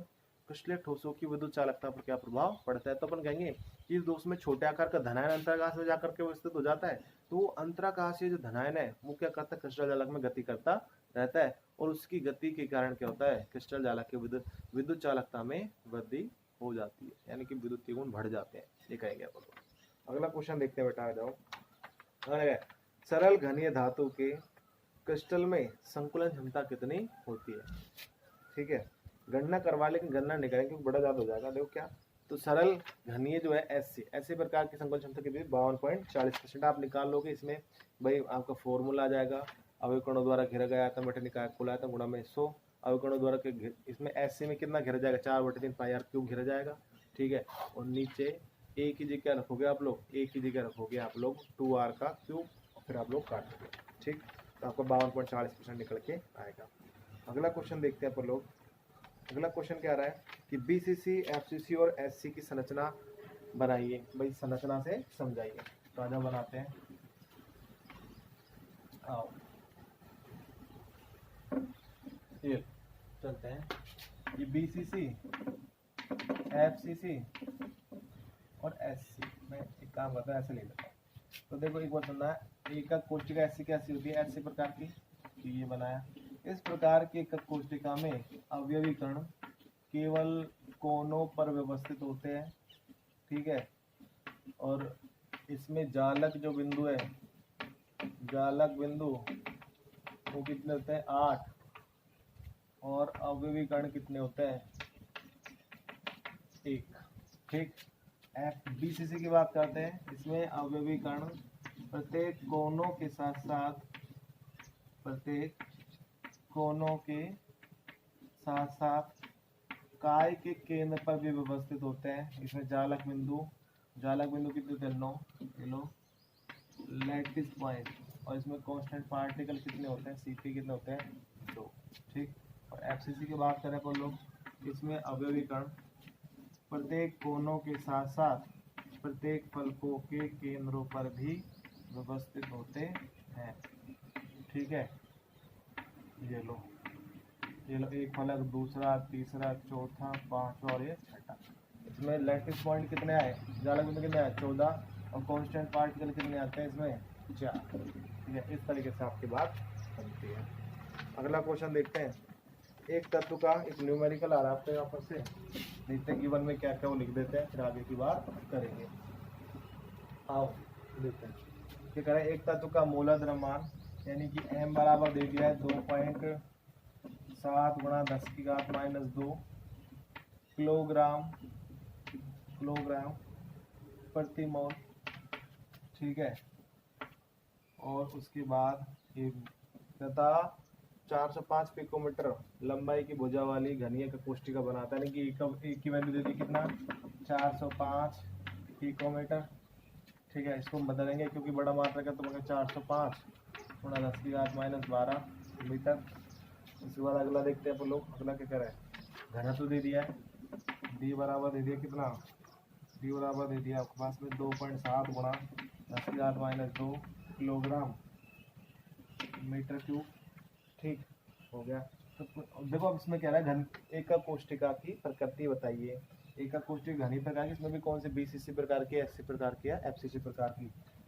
क्रिस्टलीय ठोसों की विद्युत चालकता पर क्या प्रभाव पड़ता है। तो अपन कहेंगे कि इस दोष में छोटे आकार का धनायन अंतराकाश में जाकर के विस्तृत हो जाता है, तो अंतराकाशीय जो धनायन है वो क्या करता है, क्रिस्टल जालक में गति करता रहता है, और उसकी गति के कारण क्या होता है, क्रिस्टल जालक के विद्युत चालकता में वृद्धि हो जाती है, यानी कि विद्युत गुण बढ़ जाते हैं, ये कहेंगे अपन। अगला क्वेश्चन देखते हैं बेटा, आ जाओ। सरल घनीय धातु के क्रिस्टल में संकुलन क्षमता कितनी होती है। ठीक है, गणना करवा, लेकिन गणना नहीं करें क्योंकि बड़ा ज्यादा हो जाएगा। देखो क्या, तो सरल घनीय जो है ऐसे प्रकार की संकुलन क्षमता कितनी, 52.40% आप निकाल लोगे। इसमें भाई आपका फॉर्मूला आ जाएगा, अवयवकणों द्वारा घेरा गया आयतन बटे निकाय कुल आयतन गुणा में 100, अवयवकणों द्वारा के इसमें SC में कितना घेरा जाएगा, 4/3 πr³ घेरा जाएगा। ठीक है, और नीचे A की जगह रखोगे आप लोग, A की जगह रखोगे आप लोग 2r³, फिर आप लोग काट दोगे। ठीक, तो आपको 52.40% निकल के आएगा। अगला क्वेश्चन देखते हैं अपन लोग। अगला क्वेश्चन क्या आ रहा है कि BCC, FCC और SC की संरचना बनाइए। भाई संरचना से समझाइए, तो आज हम बनाते हैं। आओ ये चलते हैं, ये BCC, FCC और SC। मैं एक काम करता हूँ, ऐसे ले लेता हूँ। तो देखो एक बार सुनना है, एकक कोष्ठिका ऐसी कैसी होती है, ऐसे प्रकार की, तो ये बनाया। इस प्रकार की एकक कोष्ठिका में अवयवीकरण केवल कोनों पर व्यवस्थित होते हैं। ठीक है, और इसमें जालक जो बिंदु है, जालक बिंदु वो कितने होते हैं, 8, और अवयवीकरण कितने होते हैं, 1। ठीक, BCC की बात करते हैं, इसमें अवयवीकरण प्रत्येक कोनों के साथ साथ काय के केंद्र पर भी व्यवस्थित होते हैं। इसमें जालक बिंदु कितने होते हैं, 9 किलो लैटिस पॉइंट, और इसमें कांस्टेंट पार्टिकल कितने होते हैं, CP कितने होते हैं, 2। ठीक, और FCC की बात करें अपन लोग, इसमें अवयवीकरण प्रत्येक कोनों के साथ साथ प्रत्येक फलकों के केंद्रों पर भी व्यवस्थित होते हैं। ठीक है, ये लो एक फलक, दूसरा, तीसरा, चौथा, पांचवा और ये छठा। इसमें लैटिस पॉइंट कितने आए, जालक बिंदु कितने आए, 14, और कांस्टेंट पार्टिकल कितने आते हैं इसमें, 4। ठीक है, इस तरीके से आपकी बात बनती है। अगला क्वेश्चन देखते हैं। एक तत्व का एक न्यूमेरिकल आ रहा है आपके यहाँ पर से, देखते हैं गिवन में क्या क्या वो लिख देते हैं, फिर आगे की बात करेंगे। आओ देखते हैं क्या करें। एक तत्व का मोलर द्रव्यमान यानी कि m बराबर दे दिया है 2.7 गुणा 10⁻⁻2 किलोग्राम प्रति मोल, ठीक है। और उसके बाद एक तथा 405 पिकोमीटर लंबाई की भुजा वाली घनीय का कोष्ठिका बनाता है, यानी कि एक की वैल्यू दे दी कितना 405 पिकोमीटर, ठीक है। इसको हम बदलेंगे क्योंकि बड़ा मात्रा का, तो मगर 405 गुणा 10⁻12 मीटर। उसके बाद अगला देखते हैं अपन लोग, अगला क्या करें, घनत्व दे दिया है, डी बराबर दे दिया कितना, डी बराबर दे दिया आपके पास में 2.7 गुणा 10⁻2 किलोग्राम मीटर क्यूब, ठीक हो गया। तो देखो अब इसमें क्या है, घन एकक कोष्ठिका की प्रकृति बताइए। एकक कोष्ठिका घनी प्रकार की, इसमें भी कौन से बीसीसी प्रकार की, एससी प्रकार की या एफसीसी प्रकार की।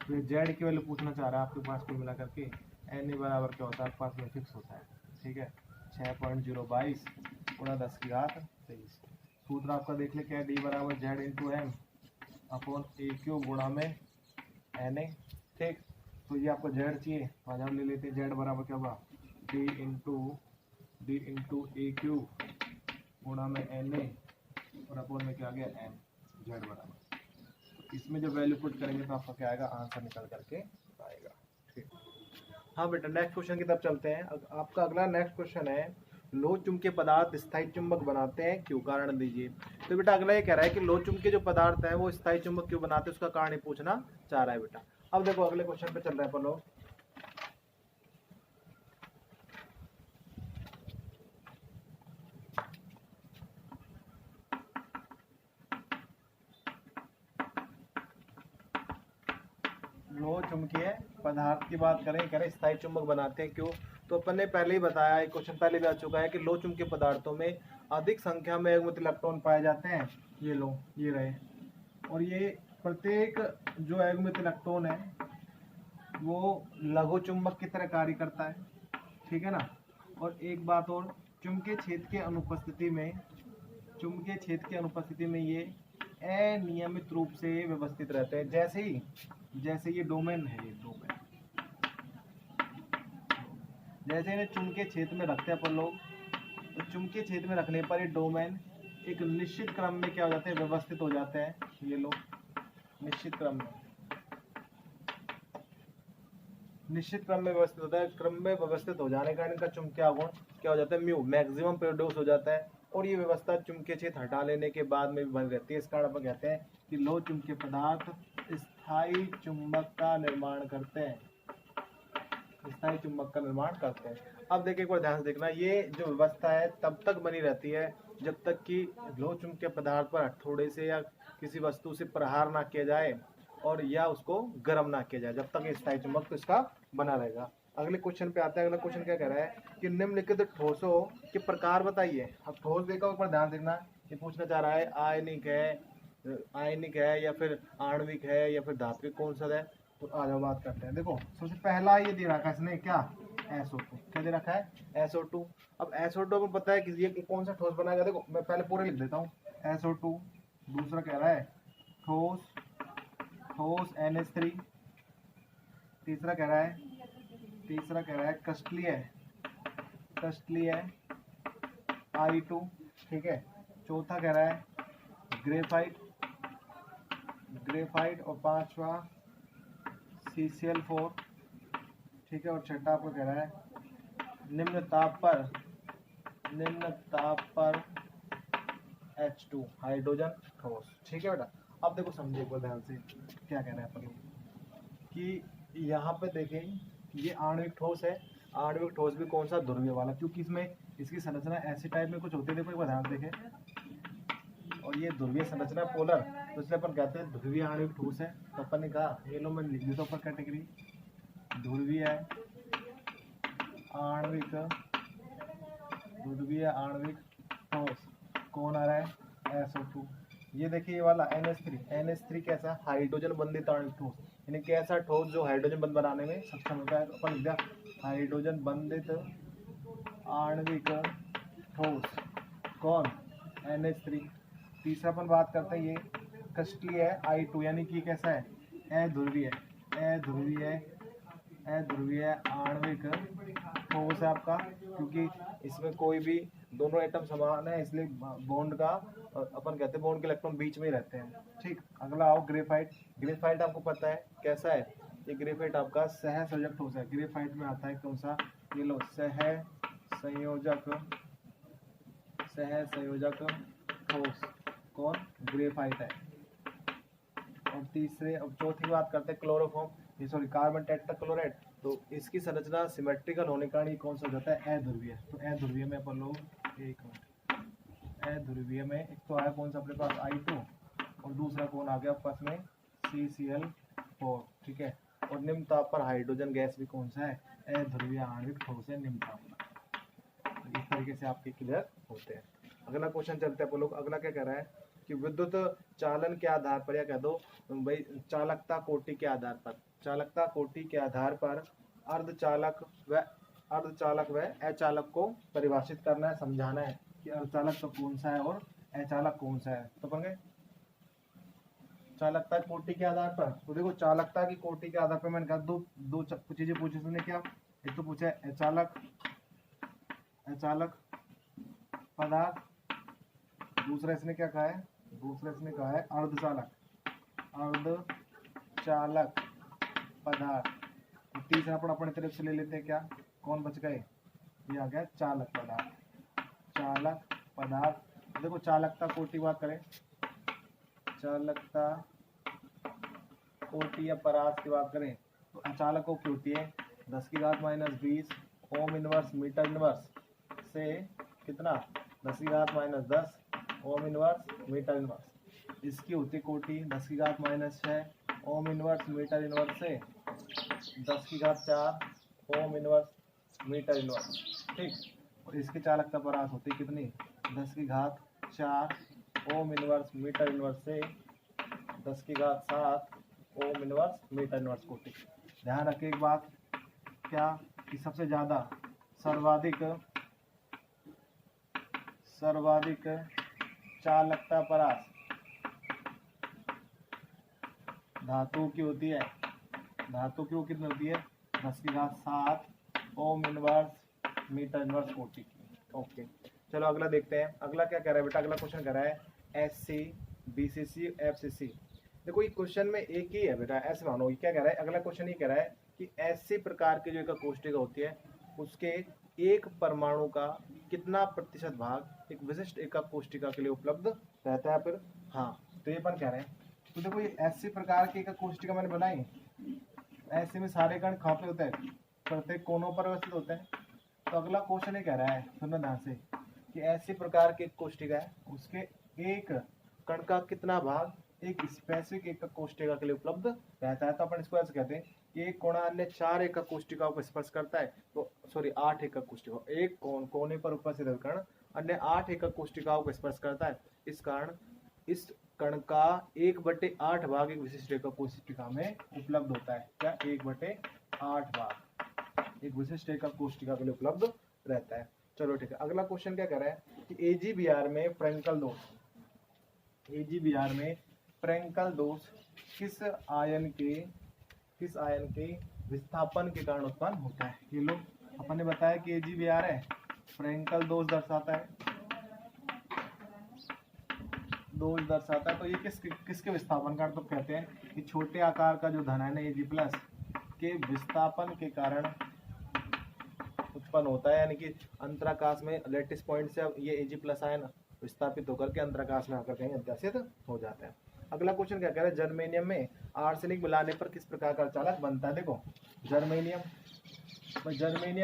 तो ये जेड की वैल्यू पूछना चाह रहा है आपके पास, कुल मिला करके एन बराबर क्या होता है आपके पास में फिक्स होता है, ठीक है 6.022 गुणा 10⁻23। सूत्र आपका देख ले क्या है, डी बराबर जेड इंटू एम अपॉन ए क्यू गुणा में एन ए, ठीक। तो ये आपको जेड चाहिए, तो आज हम ले लेते हैं जेड बराबर क्या होगा, डी इंटू ए क्यू गुणा में एन ए और अपॉन में क्या आ गया एम, जेड बराबर। इसमें जो वैल्यू पुट करेंगे तो आपका क्या आएगा, आंसर निकल करके आएगा, ठीक। हाँ बेटा नेक्स्ट क्वेश्चन की तरफ चलते हैं। आपका अगला नेक्स्ट क्वेश्चन है, लोह चुंबकीय पदार्थ स्थायी चुंबक बनाते हैं क्यों, कारण दीजिए। तो बेटा अगला ये कह रहा है कि लोह चुंबकीय जो पदार्थ है वो स्थायी चुंबक क्यों बनाते हैं, उसका कारण ही पूछना चाह रहा है बेटा। अब देखो अगले क्वेश्चन पे चल रहे हैं अपन लोग। लोह चुंबकीय पदार्थ की बात करें, कह रहे स्थायी चुंबक बनाते हैं क्यों। तो अपन ने पहले ही बताया, एक क्वेश्चन पहले भी आ चुका है कि लोह चुंबकीय पदार्थों में अधिक संख्या में युग्मित इलेक्ट्रॉन पाए जाते हैं, ये लो ये रहे, और ये प्रत्येक जो युग्मित इलेक्ट्रॉन है वो लघु चुंबक की तरह कार्य करता है, ठीक है ना। और एक बात और, चुंबकीय क्षेत्र के अनुपस्थिति में ये अनियमित रूप से व्यवस्थित रहते हैं। जैसे ये डोमेन है, ये डोमेन जैसे इन्हें चुंबकीय क्षेत्र में रखते हैं अपन लोग, तो चुंबकीय क्षेत्र में रखने पर ये डोमेन एक निश्चित क्रम में क्या हो जाते हैं, व्यवस्थित हो जाते हैं। ये लोग निश्चित क्रम में व्यवस्थित होता है। क्रम में व्यवस्थित हो जाने का इनका चुंबकीय आघूर्ण क्या हो जाता है, म्यू, मैक्सिमम प्रोड्यूस हो जाता है। और ये व्यवस्था चुंबकीय क्षेत्र हटा लेने के बाद में भी बनी रहती है। इस कारण अपन कहते हैं कि लोह चुंबकीय पदार्थ स्थायी चुंबक का निर्माण करते हैं, स्थायी चुंबक का निर्माण करते हैं। अब देखिए एक बार ध्यान से देखना, ये जो व्यवस्था है तब तक बनी रहती है जब तक कि लोह चुंबकीय पदार्थ पर हथौड़े से या किसी वस्तु से प्रहार ना किया जाए और या उसको गर्म ना किया जाए, जब तक ये स्थायी चुंबक तो इसका बना रहेगा। अगले क्वेश्चन पे आते हैं। अगला क्वेश्चन क्या कह रहा है कि निम्नलिखित ठोसों के प्रकार बताइए। अब ठोस देखा ऊपर ध्यान देखना, ये पूछना चाह रहा है आयनिक है या फिर आणविक है या फिर धात्विक, कौन सा है। तो आ जाओ बात करते हैं। देखो सबसे पहला ये दे रखा है इसने क्या, SO2, क्या दे रखा है, SO2। अब SO2 को पता है कि ये कौन सा ठोस बनाएगा, देखो मैं पहले पूरे लिख देता हूँ। SO2, दूसरा कह रहा है ठोस NH3, तीसरा कह रहा है कष्टलीय I2, ठीक है। चौथा कह रहा है ग्रेफाइट और पांचवा CCl4, ठीक है। और छठा आपको कह रहा है निम्न ताप पर H2 हाइड्रोजन ठोस, ठीक है बेटा। अब देखो समझिए एक बार ध्यान से क्या कह रहे हैं अपन कि यहाँ पे देखें ये आणविक ठोस है। आणविक ठोस भी कौन सा, ध्रुवीय वाला, क्योंकि इसमें इसकी संरचना ऐसी टाइप में कुछ होती है। देखो एक बार ध्यान देखें, और ये ध्रुवीय संरचना पोलर, तो इसलिए अपन कहते हैं ध्रुवीय आणविक ठोस है। तो अपन ने कहा ये लो मैं लिख देता हूँ ऊपर कैटेगरी, ध्रुवीय आणविक ठोस कौन आ रहा है, SO2। ये देखिए ये वाला NH3 कैसा, हाइड्रोजन बंधित आणविक ठोस, यानी कैसा ठोस जो हाइड्रोजन बंध बनाने में सक्षम होता है। तो अपन लिख दिया हाइड्रोजन बंधित आणविक ठोस, कौन, NH3। तीसरा अपन बात करते हैं ये क्रिस्टलीय है I2 यानी कि कैसा है अध्रुवीय आणविक ठोस है आपका, क्योंकि इसमें कोई भी दोनों एटम समान है इसलिए बॉन्ड का अपन कहते हैं बॉन्ड के इलेक्ट्रॉन बीच में ही रहते हैं। ठीक, अगला आओ ग्रेफाइट आपको पता है कैसा है, ये ग्रेफाइट आपका सह संयोजक ठोस है। ग्रेफाइट में आता है कौन सा, ये लो सह संयोजक ठोस, कौन, ग्रेफाइट है। और चौथी बात करते हैं क्लोरोफॉर्म, ये सॉरी कार्बन टेट्राक्लोराइड, तो इसकी संरचना सिमेट्रिकल होने के कारण ये कौन सा हो जाता है अध्रुवीय। तो अध्रुवीय में अपन लोग अध्रुवीय में एक तो आया कौन सा अपने पास I2 और दूसरा कौन आ गया पास में CCl4, ठीक है। और निम्न ताप पर हाइड्रोजन गैस भी कौन सा है अध्रुवीय आणविक ठोस है निम्न ताप पर। तो इस तरीके से आपके क्लियर होते हैं। अगला क्वेश्चन चलते हैं अपन लोग। अगला क्या कह रहा है कि विद्युत चालन के आधार पर, या कह दो भाई चालकता कोटि के आधार पर अर्धचालक व अचालक को परिभाषित करना है, समझाना है कि अर्धचालक तो कौन सा है और अचालक कौन सा है। तो अपन चालकता कोटि के आधार पर, तो देखो चालकता की कोटि के आधार पर मैंने कहा दो चीजें पूछी तुमने, क्या, एक तो पूछा है अचालक पदार्थ, दूसरा इसने क्या कहा है, अर्धचालक पदार्थ। तो तीसरा अपन अपने तरफ से ले लेते हैं, क्या, कौन बच गए, ये आ गया चालक पदार्थ। देखो चालकता कोटि बात करें, चालकता कोटि या परास की बात करें तो अचालकों की होती है 10⁻⁻20 ओम इनवर्स मीटर इनवर्स से कितना 10⁻10 ओम इनवर्स मीटर इनवर्स। इसकी होती कोटि 10⁻6 ओम इनवर्स मीटर इनवर्स से 10⁻4 ओम इनवर्स मीटर इनवर्स। ठीक, और इसकी चालकता परास होती कितनी 10⁻4 ओम इनवर्स मीटर इनवर्स से 10⁻7 ओम इनवर्स मीटर इनवर्स कोटि। ध्यान रखें एक बात, क्या, कि सबसे ज्यादा सर्वाधिक चालकता परास धातु की होती है, वो कितनी होती है 10⁻7 ओम इनवर्स मीटर इनवर्स कोटि की। ओके, चलो अगला देखते हैं। अगला क्या कह रहा है बेटा, अगला क्वेश्चन कह रहा है SC BCC FCC। देखो ये क्वेश्चन में एक ही है बेटा, ऐसे मानो। क्या कह रहा है अगला क्वेश्चन, ये कह रहा है कि ऐसे प्रकार की जो एक कोष्ठिका होती है उसके एक परमाणु का कितना प्रतिशत भाग एक विशिष्ट एकक कोष्ठिका के लिए उपलब्ध रहता है। फिर हाँ, तो ये अपन कह रहे हैं, तो देखो ये ऐसी प्रकार की एकक कोष्ठिका मैंने बनाई, ऐसे में सारे कण कहाँ पे होते हैं, प्रत्येक कोनों पर व्यवस्थित होते हैं। तो अगला क्वेश्चन ये कह रहा है, सुनना ध्यान से, कि ऐसी प्रकार की कोष्ठिका है उसके एक कण का कितना भाग एक स्पेसिफिक एकक कोष्ठिका के लिए उपलब्ध रहता है। तो अपन इसको ऐसे कहते हैं कि एक कोना अन्य 4 एकक कोष्ठिकाओं को स्पर्श करता है, तो सॉरी 8 एकक कोष्ठिका, एक कोने पर उपस्थित कण अन्य 8 एकक कोष्ठिकाओं को स्पर्श करता है। इस कारण इस कण का 1/8 भाग एक विशिष्ट एकक कोष्ठिका में उपलब्ध होता है। क्या, 1/8 भाग एक विशिष्ट एकक कोष्ठिका के लिए उपलब्ध रहता है। चलो ठीक है, अगला क्वेश्चन क्या कह रहा है कि AgBr में फ्रैंकल दोष किस आयन के विस्थापन के कारण उत्पन्न होता है। ये लोग अपन ने बताया कि AgBr है, फ्रैंकल दोष दर्शाता है, तो ये किसके विस्थापन कारण, तो कहते हैं कि छोटे आकार का जो धन है ना Ag+ के विस्थापन के कारण उत्पन्न होता है, यानी कि अंतराकाश में लैटिस पॉइंट से ये Ag+ आयन विस्थापित होकर के अंतराकाश में आकर कहीं अध्यासित हो जाता है। अगला क्वेश्चन क्या कह रहा है, जर्मेनियम में आर्सेनिक मिलाने पर किस प्रकार का चालक बनता है। देखो जर्मेनियम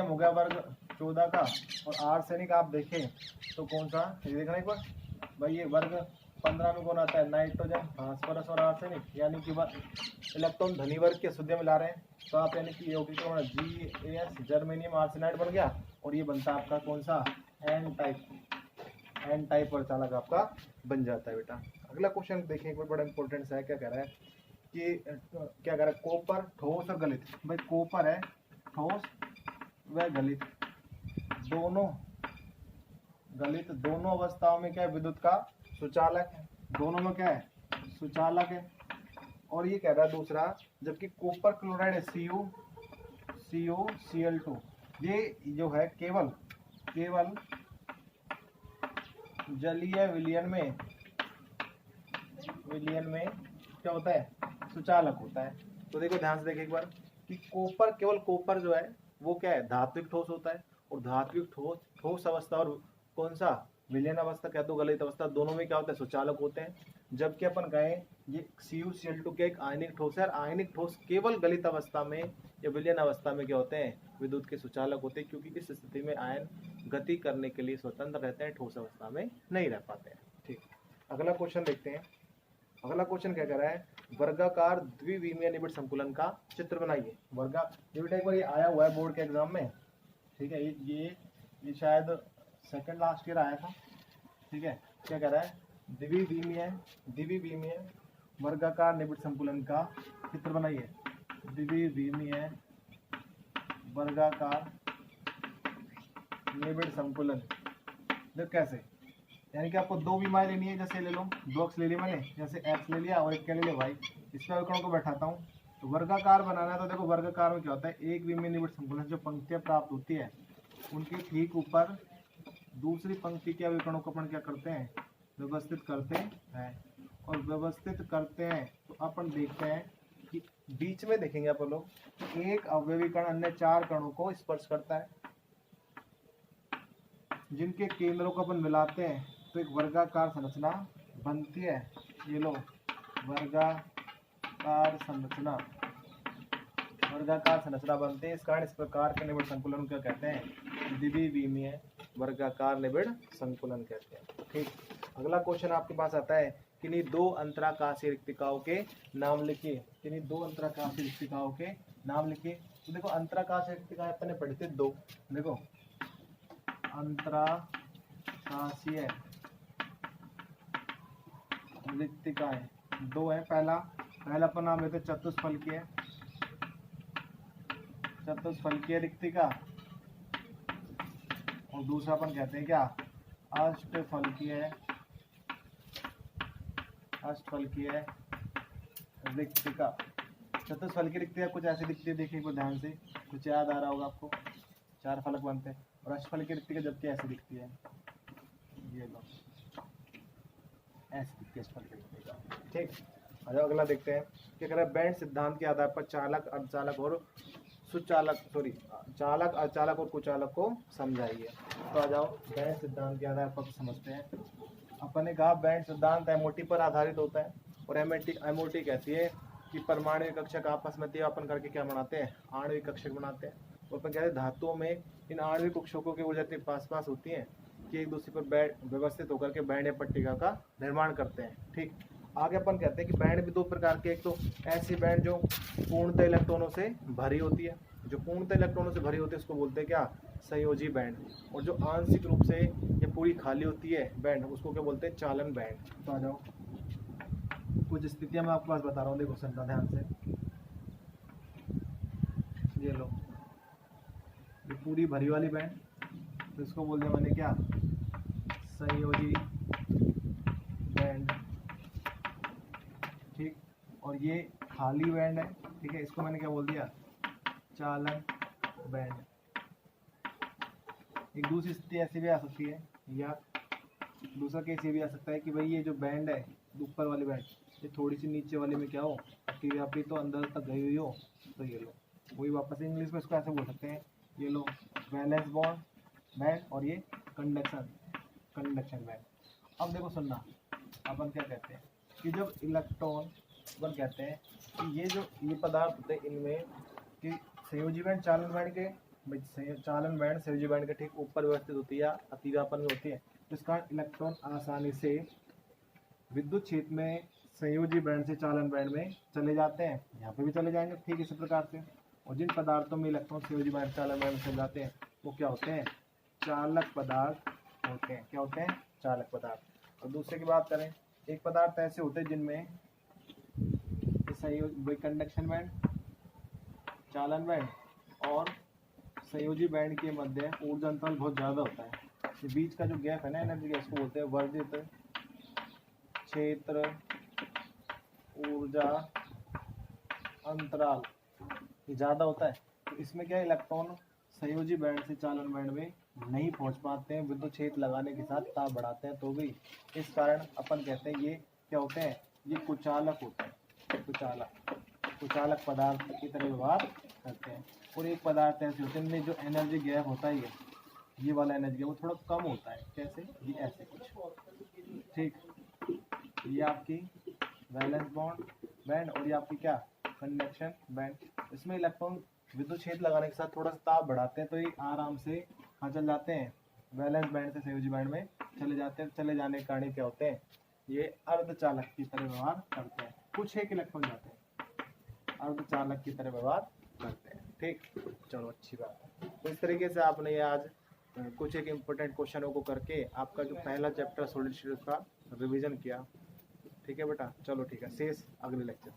हो गया वर्ग 14 का, और आर्सेनिक आप देखें तो कौन सा, ये देखना एक बार भाई, ये वर्ग 15 में कौन आता है, नाइट्रोजन, फास्फोरस और आर्सेनिक, यानी कि इलेक्ट्रॉन धनी वर्ग के शुद्ध मिला रहे हैं। तो आप यानी कि यौगिक GAS जर्मेनियम आर्सेनाइड बन गया, और ये बनता है आपका कौन सा, एन टाइप और चालक आपका बन जाता है बेटा। अगला क्वेश्चन देखें एक बार, बड़ा इंपॉर्टेंट सा है। क्या कह रहा है कि क्या कह रहा है, कॉपर ठोस और गलित। भाई कॉपर है ठोस व गलित, दोनों अवस्थाओं में क्या विद्युत का सुचालक है। दोनों में क्या है, सुचालक है। और ये कह रहा है दूसरा, जबकि कॉपर क्लोराइड है CuCl2, ये जो है केवल जलीय विलयन में क्या होता है, सुचालक होता है। तो देखो ध्यान से देखिए एक बार कि केवल कॉपर जो है वो क्या है, धात्विक ठोस होता है। और धात्विक ठोस अवस्था और कौन सा, विलयन अवस्था कह दो गलित अवस्था, दोनों में क्या होता है, सुचालक होते हैं। जबकि अपन गए ये CuCl2 के एक आयनिक ठोस है, और आयनिक ठोस केवल गलित अवस्था में या विलयन अवस्था में क्या होते हैं, विद्युत के सुचालक होते हैं, क्योंकि इस स्थिति में आयन गति करने के लिए स्वतंत्र रहते हैं, ठोस अवस्था में नहीं रह पाते हैं। ठीक, अगला क्वेश्चन देखते हैं। अगला क्वेश्चन क्या कह रहा है, वर्गाकार द्विविमीय निबिड़ संकुलन का चित्र बनाइए। ये बेटा एक बार ये आया हुआ है बोर्ड के एग्जाम में, ठीक है, ये शायद सेकंड लास्ट ईयर आया था। ठीक है, क्या कह रहा है, द्विविमीय वर्गाकार निबिड़ संकुलन का चित्र बनाइए। द्विविमीय वर्गाकार निबिड़ संकुलन, देखो कैसे, यानी कि आपको दो विमाएं लेनी है, जैसे ले लो, दो अक्ष ले लिया मैंने, जैसे एक्स ले लिया और एक क्या ले लिया वाई। इसमें अवकरणों को बैठाता हूँ, तो वर्गाकार बनाना है। तो देखो वर्गाकार में क्या होता है, एक विमीय निबिड़ संकुलन जो पंक्तियां प्राप्त होती है उनके ठीक ऊपर दूसरी पंक्ति के अवकरणों को अपन क्या करते हैं, व्यवस्थित करते हैं। और व्यवस्थित करते हैं तो अपन देखते हैं कि बीच में देखेंगे अपन लोग, एक अवयवी कण अन्य चार कणों को स्पर्श करता है, जिनके केंद्रों को अपन मिलाते हैं तो एक वर्गाकार संरचना बनती है। ये लो, वर्गाकार संरचना बनती है। इस कारण इस प्रकार के निबिड़ संकुलन क्या कहते हैं, द्विविमीय वर्गाकार निबिड़ संकुलन कहते हैं। ठीक, अगला क्वेश्चन आपके पास आता है, किन्हीं दो अंतराकाशीय रिक्तिकाओं के नाम लिखिए। किन्हीं दो अंतराकाशीय रिक्तिकाओं के नाम लिखिए। तो देखो अंतराकाशीय रिक्तिकाएं अपन ने पढ़ी थी दो, देखो अंतराकाशीय रिक्तिकाएं दो है। पहला अपन नाम लेते चतुष्फलकीय रिक्तिका, और दूसरा अपन कहते हैं क्या, अष्टफलकीय रिक्तिका। चतुष्फलकीय रिक्तिका कुछ ऐसी दिखती है, देखिए कुछ ध्यान से, कुछ याद आ रहा होगा आपको, चार फलक बनते हैं। और अष्टफलकीय रिक्तिका जबकि ऐसी दिखती है, ये लो ऐसी दिखती है अष्टफलकीय रिक्तिका। ठीक, अगला देखते हैं क्या कह रहा है, बैंड सिद्धांत के आधार पर चालक, अर्धचालक और चालक, अर्धचालक और कुचालक को समझाइए। तो आ जाओ, बैंड सिद्धांत के आधार पर समझते हैं। अपन ने कहा बैंड सिद्धांत एमओटी पर आधारित होता है, और एमओटी कहती है कि परमाणु कक्षक आपस में अपन करके क्या बनाते हैं, आणविक कक्षक बनाते हैं। और अपन कहते हैं धातुओं में इन आणविक कक्षकों की ऊर्जा इतनी पास होती है कि एक दूसरे पर व्यवस्थित होकर के बैंड या पट्टिका का निर्माण करते हैं। ठीक, आगे अपन कहते हैं कि बैंड भी दो प्रकार के, एक तो ऐसी बैंड जो पूर्णतः इलेक्ट्रॉनों से भरी होती है, जो पूर्णतः इलेक्ट्रॉनों से भरी होती है उसको बोलते हैं क्या, संयोजी बैंड। और जो आंशिक रूप से ये पूरी खाली होती है बैंड, उसको क्या बोलते हैं, चालन बैंड। तो आ जाओ, कुछ स्थितियां मैं आपके पास बता रहा हूँ, देखो सुनना ध्यान से। ये लो, ये पूरी भरी वाली बैंड, तो इसको बोल दिया मैंने क्या, संयोजी बैंड। ठीक, और ये खाली बैंड है, ठीक है, इसको मैंने क्या बोल दिया, चालन बैंड। एक दूसरी स्थिति ऐसी भी आ सकती है, या दूसरा केस ये भी आ सकता है कि भाई ये जो बैंड है, ऊपर वाली बैंड, ये थोड़ी सी नीचे वाली में क्या हो, अतिव्यापी तो अंदर तक गई हुई हो। तो ये लो, वही वापस इंग्लिश में इसको ऐसे बोल सकते हैं, ये लो वैलेंस बॉन्ड बैंड, और ये कंडक्शन बैंड। अब देखो सुनना, अपन क्या कहते हैं कि जब इलेक्ट्रॉन, अपन कहते हैं कि ये पदार्थ होते हैं, इनमें कि संयोजी बैंड चालन बैंड के, चालन बैंड संयोजी बैंड के ठीक ऊपर व्यवस्थित होती है या अतिव्यापन में होती है। तो इसका इलेक्ट्रॉन आसानी से विद्युत क्षेत्र में संयोजी बैंड से चालन बैंड में चले जाते हैं, यहाँ पे भी चले जाएंगे ठीक इसी प्रकार से। और जिन पदार्थों में इलेक्ट्रॉन संयोजी बैंड चालन बैंड में चले जाते हैं वो क्या होते हैं, चालक पदार्थ होते हैं। क्या होते हैं, चालक पदार्थ। और दूसरे की बात करें, एक पदार्थ ऐसे होते हैं जिनमें कंडक्शन बैंड, चालन बैंड और संयोजी बैंड के मध्य ऊर्जा अंतराल बहुत ज़्यादा होता है। ये बीच का जो गैप है ना, एनर्जी गैप, को बोलते हैं वर्धित क्षेत्र ऊर्जा अंतराल ये ज़्यादा होता है, तो इसमें क्या इलेक्ट्रॉन संयोजी बैंड से चालन बैंड में नहीं पहुंच पाते हैं, विद्युत क्षेत्र लगाने के साथ ताप बढ़ाते हैं तो भी। इस कारण अपन कहते हैं ये क्या होते हैं, ये कुचालक होते हैं। कुचालक पदार्थ की तरह व्यवहार करते हैं। और एक पदार्थ ऐसे होते हैं इनमें जो एनर्जी गैप होता है ये वाला एनर्जी गैप वो थोड़ा कम होता है। कैसे, ये ऐसे कुछ, ठीक। ये आपकी वैलेंस बॉन्ड बैंड और ये आपकी क्या कंडक्शन बैंड। इसमें इलेक्ट्रॉन विद्युत क्षेत्र लगाने के साथ थोड़ा सा ताप बढ़ाते हैं तो ये आराम से कहाँ चल जाते हैं, वैलेंस बैंड से संयोजी बैंड में चले जाते हैं। चले जाने के कारण क्या होते हैं, ये अर्धचालक की तरह व्यवहार करते हैं। कुछ एक इलेक्ट्रॉन जाते हैं, अर्धचालक की तरह व्यवहार करते हैं। ठीक, चलो अच्छी बात है। तो इस तरीके से आपने ये आज कुछ एक इम्पोर्टेंट क्वेश्चनों को करके आपका जो पहला चैप्टर सॉलिड स्टेट का रिवीजन किया। ठीक है बेटा, चलो ठीक है, शेष अगले लेक्चर।